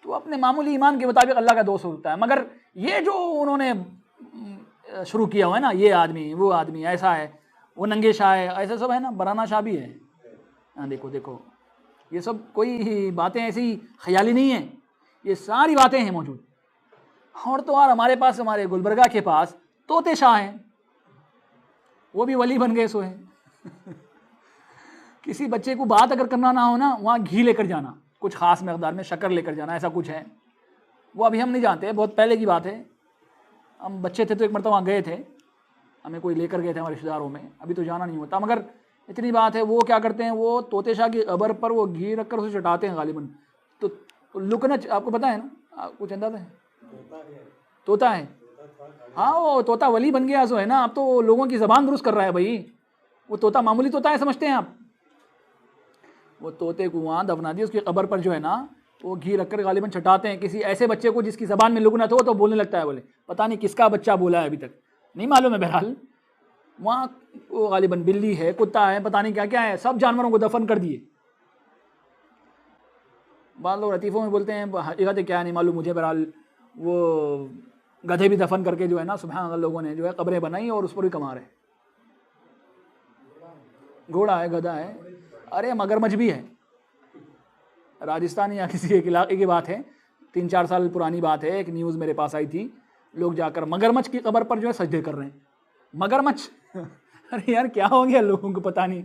B: تو اپنے معمولی ایمان کے مطابق اللہ کا دوست ہوتا ہے. مگر یہ جو انہوں نے شروع کیا ہوا ہے نا، یہ آدمی وہ آدمی ایسا ہے، وہ ننگے شاہ ہے، ایسا سب ہے نا، برانا شاہ بھی ہے. دیکھو یہ سب کوئی باتیں ایسی خیالی نہیں ہیں، یہ ساری باتیں ہیں موجود. اور تو اور ہمارے پاس، ہمارے گلبرگہ کے پاس طوطے شاہ ہیں، وہ بھی ولی بن گئے سو ہیں. کسی بچے کو بات اگر کرنا نہ ہو نا، وہاں گھی لے کر جانا، کچھ خاص مقدار میں شکر لے کر جانا، ایسا کچھ ہے. وہ ابھی ہم نہیں جانتے، بہت پہلے کی بات ہے. ہم بچے تھے تو ایک مرتبہ وہاں گئے تھے، ہمیں کوئی لے کر گئے تھے ہمارے رشتہ داروں میں، ابھی تو جانا نہیں ہوتا. مگر اتنی بات ہے، وہ کیا کرتے ہیں، وہ طوطے شاہ کی قبر پر وہ گھی رکھ کر اسے چٹاتے ہیں غالباً. تو لکنچ آپ کو پتہ ہے نا، کچھ اندازہ ہے؟ طوطا ہے، ہاں وہ طوطا ولی بن گیا سو ہے نا. اب تو لوگوں کی زبان درست کر رہا ہے بھائی. وہ طوطا معمولی طوطا ہے سمجھتے ہیں آپ؟ وہ طوطے کو وہاں دفنا دی، اس کی قبر پر جو ہے نا وہ گھی رکھ کر غالباً چٹاتے ہیں کسی ایسے بچے کو جس کی زبان میں لکنت ہو تو بولنے لگتا ہے. بولے پتہ نہیں کس کا بچہ بولا ہے، ابھی تک نہیں معلوم ہے. بہرحال وہاں وہ غالباً بلی ہے، کتا ہے، پتہ نہیں کیا کیا ہے، سب جانوروں کو دفن کر دیے. بعض لوگ لطیفوں میں بولتے ہیں، حقیقت کیا نہیں معلوم مجھے. بہرحال وہ گدھے بھی دفن کر کے جو ہے نا سبحان اللہ لوگوں نے جو ہے قبریں بنائی اور اس پر بھی کما رہے. گھوڑا ہے، گدھا ہے، ارے مگرمچھ بھی ہے. راجستھان یا کسی ایک علاقے کی بات ہے، 3-4 سال پرانی بات ہے، ایک نیوز میرے پاس آئی تھی، لوگ جا کر مگرمچھ کی قبر پر جو ہے سجدے کر رہے ہیں. مگرمچھ ارے یار کیا ہو گیا لوگوں کو پتہ نہیں.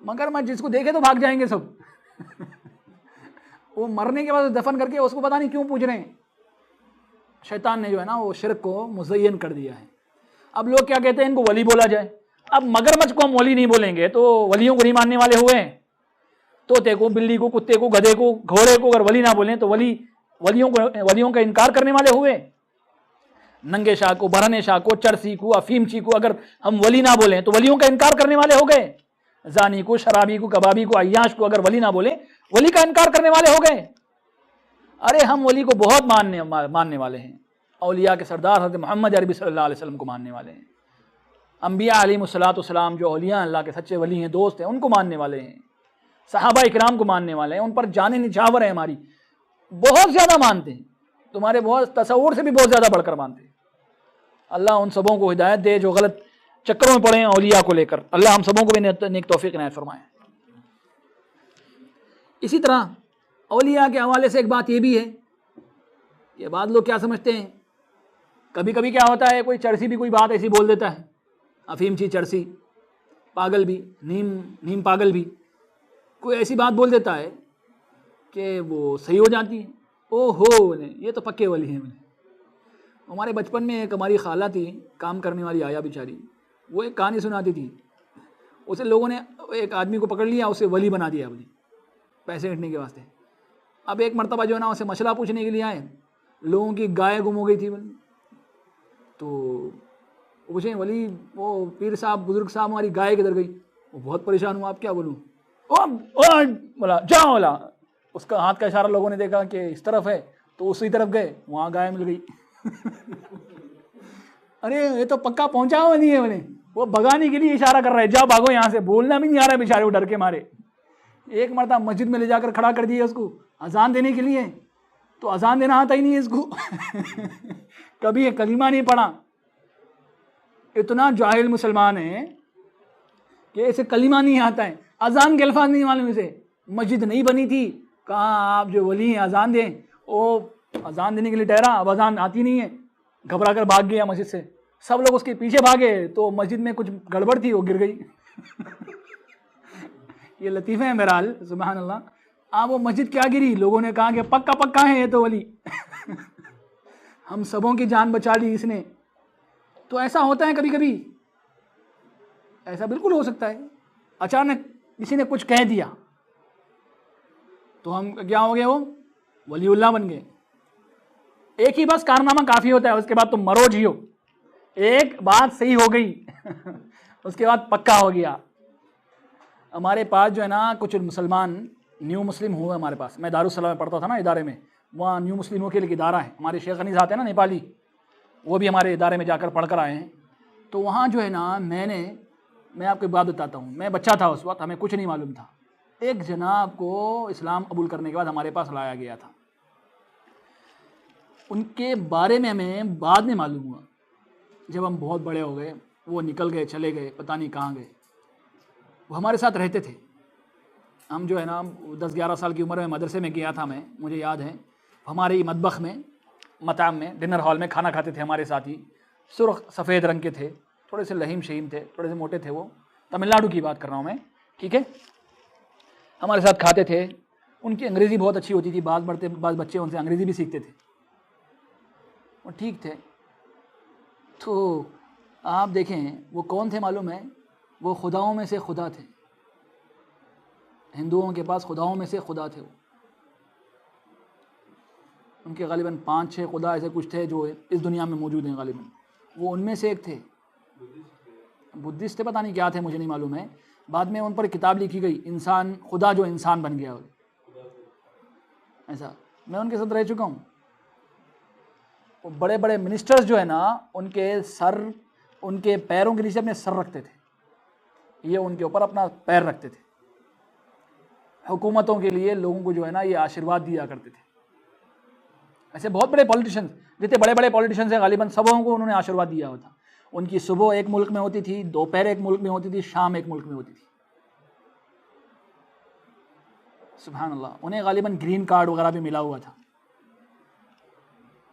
B: مگرمچھ جس کو دیکھے تو بھاگ جائیں گے سب. وہ مرنے کے بعد دفن کر کے اس کو پتہ نہیں کیوں پوج رہے ہیں. شیطان نے جو ہے نا وہ شرک کو مزین کر دیا ہے. اب لوگ کیا کہتے ہیں، ان کو ولی بولا جائے. اب مگرمچھ کو ہم ولی نہیں بولیں گے تو ولیوں کو نہیں ماننے والے ہوئے ہیں. طوطے کو، بلی کو، کتے کو، گدھے کو، گھوڑے کو اگر ولی نہ بولیں تو ولیوں کا انکار کرنے والے ہوئے. ننگے شاہ کو، برہنے شاہ کو، چرسی کو، افیمچی کو اگر ہم ولی نہ بولیں تو ولیوں کا انکار کرنے والے ہو گئے. زانی کو، شرابی کو، کبابی کو، عیاش کو اگر ولی نہ بولیں ولی کا انکار کرنے والے ہو گئے. ارے ہم ولی کو بہت ماننے والے ہیں. اولیاء کے سردار حضرت محمد عربی صلی اللہ علیہ وسلم کو ماننے والے ہیں. انبیاء علیہ الصلوۃ والسلام جو اولیاء اللہ کے سچے ولی ہیں، دوست ہیں، ان کو ماننے والے ہیں. صحابہ اکرام کو ماننے والے ہیں، ان پر جانیں نچھاور ہیں ہماری، بہت زیادہ مانتے ہیں. تمہارے بہت تصور سے بھی بہت زیادہ بڑھ کر مانتے ہیں. اللہ ان سبوں کو ہدایت دے جو غلط چکروں میں پڑے ہیں اولیاء کو لے کر. اللہ ہم سبوں کو بھی نیک توفیق عنایت فرمائے. اسی طرح اولیاء کے حوالے سے ایک بات یہ بھی ہے کہ بعض لوگ کیا سمجھتے ہیں، کبھی کبھی کیا ہوتا ہے، کوئی چرسی بھی کوئی بات ایسی بول دیتا ہے، افیمچی، چرسی، پاگل بھی، نیم پاگل بھی کوئی ایسی بات بول دیتا ہے کہ وہ صحیح ہو جاتی ہے. او ہو یہ تو پکے ولی ہیں. ہمارے بچپن میں ایک ہماری خالہ تھی، کام کرنے والی آیا بیچاری، وہ ایک کہانی سناتی تھی. اسے لوگوں نے ایک آدمی کو پکڑ لیا، اسے ولی بنا دیا ولی، پیسے ہٹنے کے واسطے. اب ایک مرتبہ جو ہے نا اسے مسئلہ پوچھنے کے لیے آئے، لوگوں کی گائے گم ہو گئی تھی. تو پوچھیں ولی وہ پیر صاحب، بزرگ صاحب، ہماری گائے کدھر گئی؟ وہ بہت پریشان ہوا، آپ کیا بولوں. بولا جاؤ، بولا اس کا ہاتھ کا اشارہ لوگوں نے دیکھا کہ اس طرف ہے تو اسی طرف گئے، وہاں گائے مل گئی. ارے یہ تو پکا پہنچا ہوا نہیں ہے. انہیں وہ بھگانے کے لیے اشارہ کر رہا ہے، جاؤ بھاگو یہاں سے. بولنا بھی نہیں آ رہا ہے بیچارے، وہ ڈر کے مارے. ایک مرتبہ مسجد میں لے جا کر کھڑا کر دیا اس کو اذان دینے کے لیے، تو اذان دینا آتا ہی نہیں ہے اس کو. کبھی کلمہ نہیں پڑھا. اتنا جاہل مسلمان ہے کہ اسے کلمہ نہیں آتا ہے، اذان کے الفاظ نہیں معلوم اسے. مسجد نہیں بنی تھی، کہاں آپ جو ولی ہیں اذان دیں. وہ اذان دینے کے لیے ٹھہرا، اب اذان آتی نہیں ہے، گھبرا کر بھاگ گیا مسجد سے. سب لوگ اس کے پیچھے بھاگے تو مسجد میں کچھ گڑبڑ تھی، وہ گر گئی. یہ لطیفے ہیں بہرحال، سبحان اللہ. وہ مسجد کیا گری، لوگوں نے کہا کہ پکا پکا ہے یہ تو ولی. ہم سبوں کی جان بچا لی اس نے. تو ایسا ہوتا ہے کبھی کبھی، ایسا بالکل ہو سکتا ہے. اچانک کسی نے کچھ کہہ دیا تو ہم کیا ہو گئے، وہ ولی اللہ بن گئے. ایک ہی بس کارنامہ کافی ہوتا ہے، اس کے بعد تم مرو جیو. ایک بات صحیح ہو گئی اس کے بعد پکا ہو گیا. ہمارے پاس جو ہے نا کچھ مسلمان نیو مسلم ہوئے ہمارے پاس. میں دارالسلام میں پڑھتا تھا نا ادارے میں، وہاں نیو مسلموں کے لیے ادارہ ہے. ہمارے شیخ انیس آتے ہیں نا نیپالی، وہ بھی ہمارے ادارے میں جا کر پڑھ کر آئے ہیں. تو وہاں جو ہے نا میں آپ کو ایک بات بتاتا ہوں. میں بچہ تھا اس وقت، ہمیں کچھ نہیں معلوم تھا. ایک جناب کو اسلام قبول کرنے کے بعد ہمارے پاس لایا گیا تھا. ان کے بارے میں ہمیں بعد میں معلوم ہوا جب ہم بہت بڑے ہو گئے. وہ نکل گئے, چلے گئے, پتہ نہیں کہاں گئے. وہ ہمارے ساتھ رہتے تھے. ہم جو ہے نا 10-11 سال کی عمر میں مدرسے میں گیا تھا میں, مجھے یاد ہے. ہمارے مطبخ میں, مطعم میں, ڈنر ہال میں کھانا کھاتے تھے ہمارے ساتھ ہی. سرخ سفید رنگ کے تھے, تھوڑے سے لہیم شہیم تھے, تھوڑے سے موٹے تھے. وہ تمل ناڈو کی بات کر رہا ہوں میں, ٹھیک ہے. ہمارے ساتھ کھاتے تھے. ان کی انگریزی بہت اچھی ہوتی تھی. بعض بچے ان سے انگریزی بھی سیکھتے تھے. وہ ٹھیک تھے. تو آپ دیکھیں وہ کون تھے معلوم ہے؟ وہ خداؤں میں سے خدا تھے. ہندوؤں کے پاس خداؤں میں سے خدا تھے. وہ ان کے غالباً 5-6 خدا ایسے کچھ تھے جو اس دنیا میں موجود ہیں غالباً. وہ ان میں سے ایک تھے. بدھسٹ تھے, پتہ نہیں کیا تھے, مجھے نہیں معلوم ہے. بعد میں ان پر کتاب لکھی گئی, انسان خدا جو انسان بن گیا. ایسا میں ان کے ساتھ رہ چکا ہوں. وہ بڑے بڑے منسٹرز جو ہے نا, ان کے سر, ان کے پیروں کے نیچے اپنے سر رکھتے تھے. یہ ان کے اوپر اپنا پیر رکھتے تھے. حکومتوں کے لیے لوگوں کو جو ہے نا یہ آشیرواد دیا کرتے تھے. ایسے بہت بڑے پولیٹیشنز, جتنے بڑے بڑے پولیٹیشنز ہیں غالباً سبوں کو انہوں نے آشیرواد دیا ہوتا. ان کی صبح ایک ملک میں ہوتی تھی, دوپہر ایک ملک میں ہوتی تھی, شام ایک ملک میں ہوتی تھی. سبحان اللہ. انہیں غالباً گرین کارڈ وغیرہ بھی ملا ہوا تھا.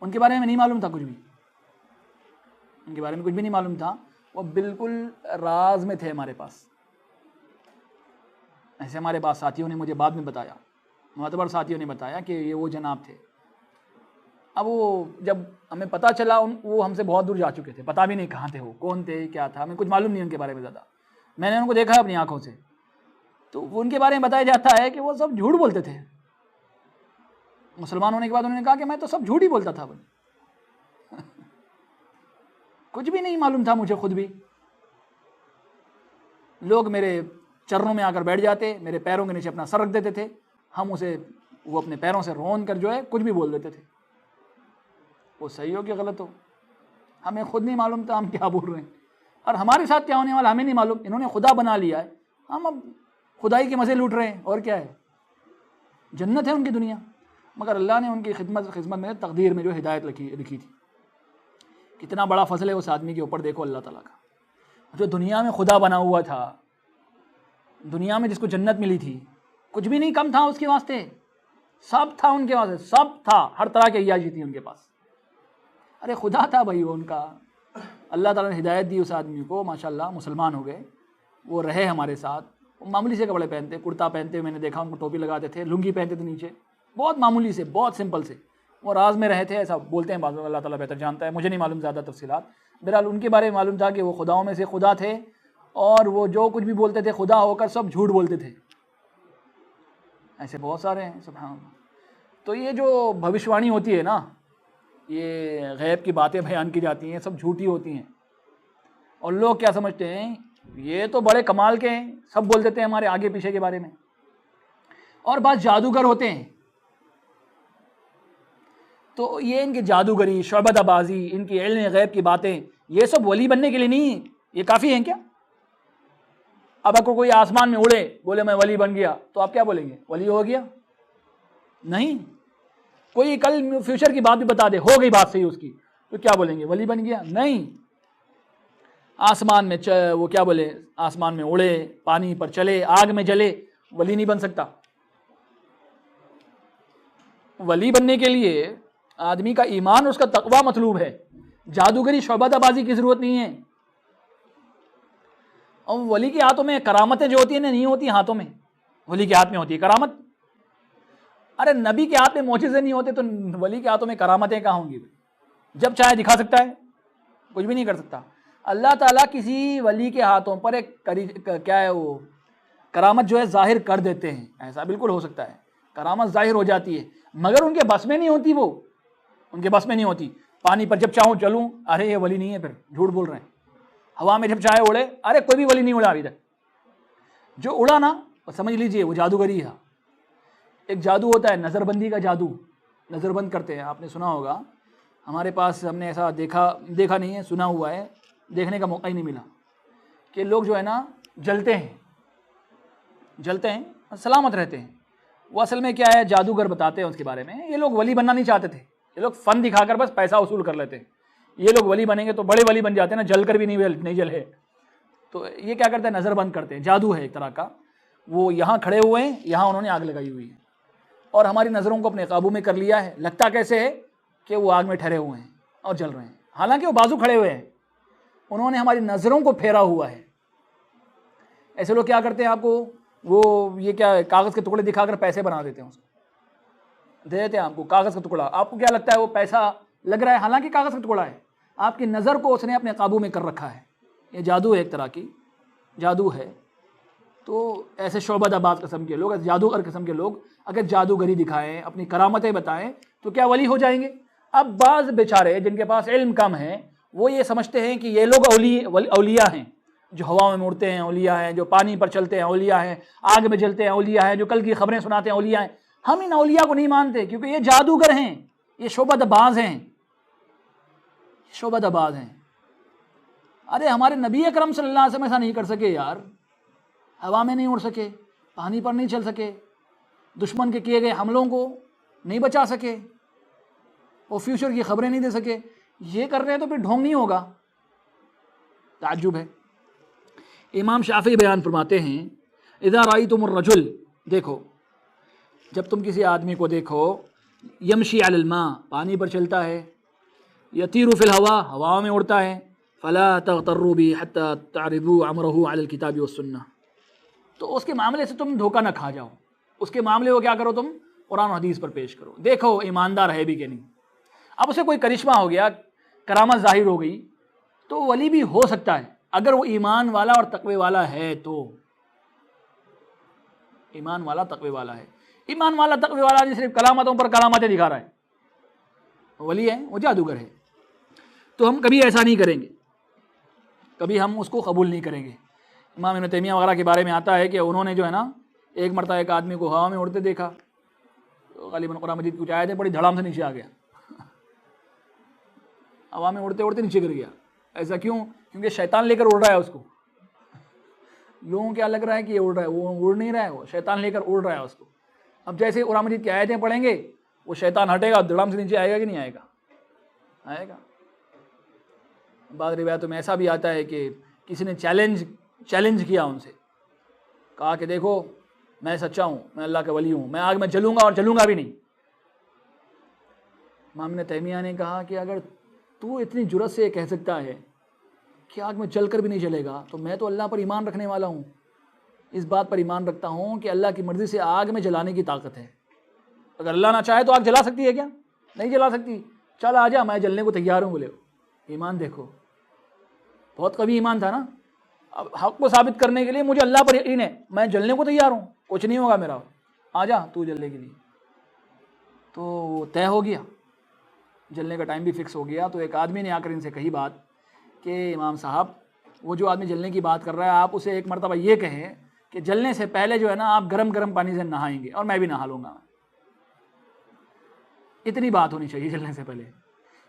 B: ان کے بارے میں نہیں معلوم تھا کچھ بھی. ان کے بارے میں کچھ بھی نہیں معلوم تھا. وہ بالکل راز میں تھے ہمارے پاس. ایسے ہمارے پاس ساتھیوں نے مجھے بعد میں بتایا, معتبر ساتھیوں نے بتایا کہ یہ وہ جناب تھے. اب وہ جب ہمیں پتہ چلا, وہ ہم سے بہت دور جا چکے تھے. پتہ بھی نہیں کہاں تھے, وہ کون تھے, کیا تھا, ہمیں کچھ معلوم نہیں ان کے بارے میں زیادہ. میں نے ان کو دیکھا اپنی آنکھوں سے. تو ان کے بارے میں بتایا جاتا ہے کہ وہ سب جھوٹ بولتے تھے. مسلمان ہونے کے بعد انہوں نے کہا کہ میں تو سب جھوٹ ہی بولتا تھا. کچھ بھی نہیں معلوم تھا مجھے خود بھی. لوگ میرے چرنوں میں آ کر بیٹھ جاتے, میرے پیروں کے نیچے اپنا سر رکھ دیتے تھے. ہم اسے, وہ اپنے پیروں سے رون کر جو ہے کچھ بھی بول دیتے تھے. وہ صحیح ہو کہ غلط ہو, ہمیں خود نہیں معلوم تھا ہم کیا بول رہے ہیں. اور ہمارے ساتھ کیا ہونے والا ہمیں نہیں معلوم. انہوں نے خدا بنا لیا ہے, ہم اب خدائی کے مزے لوٹ رہے ہیں. اور کیا ہے, جنت ہے ان کی دنیا. مگر اللہ نے ان کی خدمت میں, تقدیر میں جو ہدایت لکھی تھی. کتنا بڑا فضل ہے اس آدمی کے اوپر. دیکھو اللہ تعالیٰ کا, جو دنیا میں خدا بنا ہوا تھا, دنیا میں جس کو جنت ملی تھی, کچھ بھی نہیں کم تھا اس کے واسطے. سب تھا ان کے واسطے, سب تھا. ہر طرح کی عیاشی تھی ان کے پاس. ارے خدا تھا بھائی وہ ان کا. اللہ تعالیٰ نے ہدایت دی اس آدمی کو, ماشاءاللہ مسلمان ہو گئے. وہ رہے ہمارے ساتھ. معمولی سے کپڑے پہنتے, کرتا پہنتے, میں نے دیکھا ان کو ٹوپی لگاتے تھے, لنگی پہنتے تھے نیچے, بہت معمولی سے, بہت سمپل سے. وہ راز میں رہے تھے, ایسا بولتے ہیں بعض لوگ, اللہ تعالیٰ بہتر جانتا ہے, مجھے نہیں معلوم زیادہ تفصیلات. بہرحال ان کے بارے میں معلوم تھا کہ وہ خداؤں میں سے خدا تھے, اور وہ جو کچھ بھی بولتے تھے خدا ہو کر سب جھوٹ بولتے تھے. ایسے بہت سارے ہیں سبحان اللہ. تو یہ جو بھوشوانی ہوتی ہے نا, یہ غیب کی باتیں بیان کی جاتی ہیں, سب جھوٹی ہوتی ہیں. اور لوگ کیا سمجھتے ہیں, یہ تو بڑے کمال کے ہیں, سب بول دیتے ہیں ہمارے آگے پیچھے کے بارے میں. اور بعض جادوگر ہوتے ہیں, تو یہ ان کی جادوگری, شعبدہ بازی, ان کی علم غیب کی باتیں, یہ سب ولی بننے کے لیے نہیں. یہ کافی ہیں کیا؟ اب اگر کوئی آسمان میں اڑے, بولے میں ولی بن گیا, تو آپ کیا بولیں گے, ولی ہو گیا؟ نہیں. کوئی کل فیوچر کی بات بھی بتا دے, ہو گئی بات صحیح اس کی, تو کیا بولیں گے, ولی بن گیا؟ نہیں. آسمان میں وہ کیا بولے, آسمان میں اڑے, پانی پر چلے, آگ میں جلے, ولی نہیں بن سکتا. ولی بننے کے لیے آدمی کا ایمان اور اس کا تقوی مطلوب ہے. جادوگری شعبدہ بازی کی ضرورت نہیں ہے. اور ولی کے ہاتھوں میں کرامتیں جو ہوتی ہیں نہیں ہوتی ہاتھوں میں, ولی کے ہاتھ میں ہوتی ہے کرامت. ارے نبی کے ہاتھ میں معجزے نہیں ہوتے تو ولی کے ہاتھوں میں کرامتیں کہاں ہوں گی؟ جب چاہے دکھا سکتا ہے, کچھ بھی نہیں کر سکتا. اللہ تعالیٰ کسی ولی کے ہاتھوں پر ایک کیا ہے وہ کرامت جو ہے ظاہر کر دیتے ہیں. ایسا بالکل ہو سکتا ہے, کرامت ظاہر ہو جاتی ہے, مگر ان کے بس میں نہیں ہوتی. وہ ان کے بس میں نہیں ہوتی. پانی پر جب چاہوں چلوں, ارے یہ ولی نہیں ہے, پھر جھوٹ بول رہے ہیں. ہوا میں جب چاہے اڑے, ارے کوئی بھی ولی نہیں اڑا ابھی تک. جو اڑا نا, سمجھ لیجئے وہ جادوگری ہے. ایک جادو ہوتا ہے نظر بندی کا جادو, نظر بند کرتے ہیں. آپ نے سنا ہوگا, ہمارے پاس ہم نے ایسا دیکھا نہیں ہے, سنا ہوا ہے, دیکھنے کا موقع ہی نہیں ملا, کہ لوگ جو ہے نا جلتے ہیں سلامت رہتے ہیں۔ وہ اصل میں کیا ہے، جادوگر بتاتے ہیں اس کے بارے میں، یہ لوگ ولی بننا نہیں چاہتے تھے، یہ لوگ فن دکھا کر بس پیسہ وصول کر لیتے ہیں۔ یہ لوگ ولی بنیں گے تو بڑے ولی بن جاتے ہیں نا، جل کر بھی نہیں جلے۔ تو یہ کیا کرتے ہیں، نظر بند کرتے ہیں، جادو ہے ایک طرح کا۔ وہ یہاں کھڑے ہوئے ہیں، یہاں انہوں نے آگ لگائی ہوئی ہے اور ہماری نظروں کو اپنے قابو میں کر لیا ہے۔ لگتا کیسے ہے کہ وہ آگ میں ٹھہرے ہوئے ہیں اور جل رہے ہیں، حالانکہ وہ بازو کھڑے ہوئے ہیں، انہوں نے ہماری نظروں کو پھیرا ہوا ہے۔ ایسے لوگ کیا کرتے ہیں، آپ کو وہ یہ کیا کاغذ کے ٹکڑے دکھا کر پیسے بنا دیتے ہیں، اس کو دے دیتے ہیں آپ کو کاغذ کا ٹکڑا، آپ کو کیا لگتا ہے وہ پیسہ لگ رہا ہے، حالانکہ کاغذ کا ٹکڑا ہے۔ آپ کی نظر کو اس نے اپنے قابو میں کر رکھا ہے۔ یہ جادو ہے، ایک طرح کی جادو ہے۔ تو ایسے شعبہ باز قسم کے لوگ، جادوگر قسم کے لوگ اگر جادوگری دکھائیں، اپنی کرامتیں بتائیں تو کیا ولی ہو جائیں گے؟ اب بعض بیچارے جن کے پاس علم کم ہے وہ یہ سمجھتے ہیں کہ یہ لوگ اولیاء ہیں، جو ہوا میں اڑتے ہیں اولیاء ہیں، جو پانی پر چلتے ہیں اولیاء ہیں، آگ میں جلتے ہیں اولیاء ہیں، جو کل کی خبریں سناتے ہیں اولیاء ہیں۔ ہم ان اولیاء کو نہیں مانتے کیونکہ یہ جادوگر ہیں، یہ شعبہ باز ہیں، شعبہ باز ہیں۔ ارے ہمارے نبی اکرم صلی اللہ علیہ وسلم ایسا نہیں کر سکے یار، ہوا میں نہیں اڑ سکے، پانی پر نہیں چل سکے، دشمن کے کیے گئے حملوں کو نہیں بچا سکے، وہ فیوچر کی خبریں نہیں دے سکے۔ یہ کر رہے ہیں تو پھر ڈھونگ نہیں ہوگا، تعجب ہے۔ امام شافعی بیان فرماتے ہیں، اذا رأیتم الرجل، دیکھو جب تم کسی آدمی کو دیکھو، یمشی علی الماء، پانی پر چلتا ہے، یطیر فی الہوا، ہوا میں اڑتا ہے، فلا تغتروا بہ حتی تعرضوا امرہ علی الکتاب والسنہ، تو اس کے معاملے سے تم دھوکہ نہ کھا جاؤ، اس کے معاملے کو کیا کرو، تم قرآن و حدیث پر پیش کرو، دیکھو ایماندار ہے بھی کہ نہیں۔ اب اسے کوئی کرشمہ ہو گیا، کرامت ظاہر ہو گئی تو ولی بھی ہو سکتا ہے اگر وہ ایمان والا اور تقوی والا ہے تو۔ ایمان والا تقوی والا ہے، ایمان والا تقوی والا نہیں صرف کرامتوں پر کرامتیں دکھا رہا ہے، ولی ہے، وہ جادوگر ہے۔ تو ہم کبھی ایسا نہیں کریں گے، کبھی ہم اس کو قبول نہیں کریں گے۔ امام ابن تیمیہ وغیرہ کے بارے میں آتا ہے کہ انہوں نے جو ہے نا ایک مرتبہ ایک آدمی کو ہوا میں اڑتے دیکھا، غالباً قرآن مجید کچھ آیتیں پڑھی، دھڑام سے نیچے آ گیا، ہوا میں اڑتے اڑتے نیچے گر گیا۔ ایسا کیوں؟ کیونکہ شیطان لے کر اڑ رہا ہے اس کو۔ لوگوں کو کیا لگ رہا ہے کہ یہ اڑ رہا ہے، وہ اڑ نہیں رہا ہے، وہ شیطان لے کر اڑ رہا ہے اس کو۔ اب جیسے قرآن مجید کی آیتیں پڑھیں گے وہ شیطان ہٹے گا، دھڑام سے نیچے آئے گا کہ نہیں آئے گا؟ آئے گا۔ بعض روایتوں میں ایسا بھی آتا ہے کہ کسی نے چیلنج کیا ان سے، کہا کہ دیکھو میں سچا ہوں، میں اللہ کا ولی ہوں، میں آگ میں جلوں گا اور جلوں گا بھی نہیں۔ امام ابن تیمیہ نے کہا کہ اگر تو اتنی جرأت سے یہ کہہ سکتا ہے کہ آگ میں جل کر بھی نہیں جلے گا، تو میں تو اللہ پر ایمان رکھنے والا ہوں، اس بات پر ایمان رکھتا ہوں کہ اللہ کی مرضی سے آگ میں جلانے کی طاقت ہے۔ اگر اللہ نہ چاہے تو آگ جلا سکتی ہے کیا؟ نہیں جلا سکتی۔ چل آ جا، میں جلنے کو تیار ہوں۔ بولے ایمان دیکھو، بہت قوی ایمان تھا نا۔ اب حق کو ثابت کرنے کے لیے مجھے اللہ پر یقین ہے، میں جلنے کو تیار ہوں، کچھ نہیں ہوگا میرا، آ جا تو جلنے کے لیے۔ تو طے ہو گیا، جلنے کا ٹائم بھی فکس ہو گیا۔ تو ایک آدمی نے آ کر ان سے کہی بات کہ امام صاحب، وہ جو آدمی جلنے کی بات کر رہا ہے، آپ اسے ایک مرتبہ یہ کہیں کہ جلنے سے پہلے جو ہے نا آپ گرم پانی سے نہائیں گے اور میں بھی نہا لوں گا۔ اتنی بات ہونی چاہیے جلنے سے پہلے،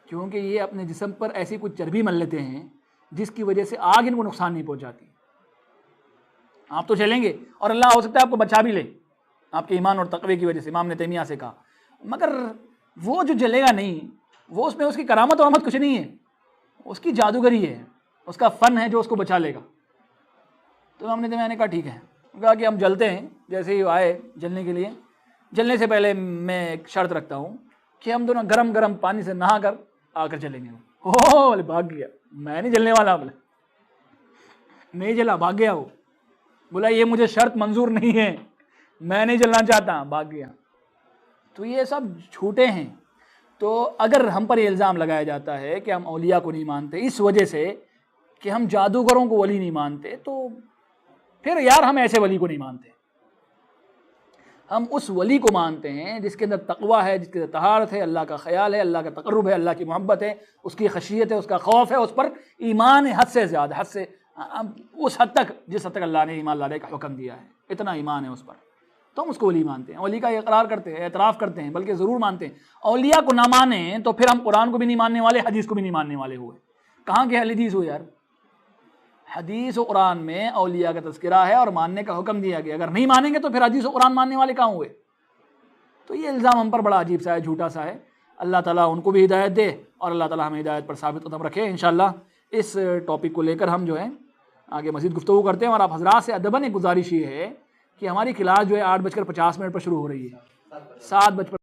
B: کیونکہ یہ اپنے جسم پر ایسی کچھ چربی مل لیتے ہیں جس کی وجہ سے آگ ان کو نقصان نہیں پہنچاتی۔ آپ تو چلیں گے اور اللہ ہو سکتا ہے آپ کو بچا بھی لے آپ کے ایمان اور تقوی کی وجہ سے، امام نے تیمیہ سے کہا، مگر وہ جو جلے گا نہیں، وہ اس میں اس کی کرامت و رحمت کچھ نہیں ہے، اس کی جادوگری ہے، اس کا فن ہے جو اس کو بچا لے گا۔ تو ہم نے تیمیہ نے کہا ٹھیک ہے، کہا کہ ہم جلتے ہیں، جیسے ہی آئے جلنے کے لیے، جلنے سے پہلے میں ایک شرط رکھتا ہوں کہ ہم دونوں گرم پانی سے نہا کر آ کر چلیں گے۔ بولے بھاگ گیا، میں نہیں جلنے والا، بولے نہیں جلا، بھاگ گیا وہ، بولا یہ مجھے شرط منظور نہیں ہے، میں نہیں جلنا چاہتا، بھاگ گیا۔ تو یہ سب جھوٹے ہیں۔ تو اگر ہم پر یہ الزام لگایا جاتا ہے کہ ہم اولیاء کو نہیں مانتے اس وجہ سے کہ ہم جادوگروں کو ولی نہیں مانتے، تو پھر یار ہم ایسے ولی کو نہیں مانتے، ہم اس ولی کو مانتے ہیں جس کے اندر تقویٰ ہے، جس کے اندر طہارت ہے، اللہ کا خیال ہے، اللہ کا تقرب ہے، اللہ کی محبت ہے، اس کی خشیت ہے، اس کا خوف ہے، اس پر ایمان ہے، حد سے زیادہ، حد سے اس حد تک جس حد تک اللہ نے ایمان لانے کا حکم دیا ہے، اتنا ایمان ہے اس پر، تو ہم اس کو ولی مانتے ہیں، ولی کا اقرار کرتے ہیں، اعتراف کرتے ہیں، بلکہ ضرور مانتے ہیں۔ اولیاء کو نہ مانیں تو پھر ہم قرآن کو بھی نہیں ماننے والے، حدیث کو بھی نہیں ماننے والے ہوئے۔ کہاں کے حدیث ہو یار، حدیث و قرآن میں اولیاء کا تذکرہ ہے اور ماننے کا حکم دیا گیا. اگر نہیں مانیں گے تو پھر حدیث و قرآن ماننے والے کہاں ہوئے؟ تو یہ الزام ہم پر بڑا عجیب سا ہے, جھوٹا سا ہے. اللہ تعالیٰ ان کو بھی ہدایت دے اور اللہ تعالیٰ ہمیں ہدایت پر ثابت قدم رکھے. انشاءاللہ اس ٹاپک کو لے کر ہم جو ہے آگے مزید گفتگو کرتے ہیں. اور آپ حضرات سے ادباً ایک گزارش یہ ہے کہ ہماری کلاس جو ہے 8:50 پر شروع ہو رہی ہے, 7:50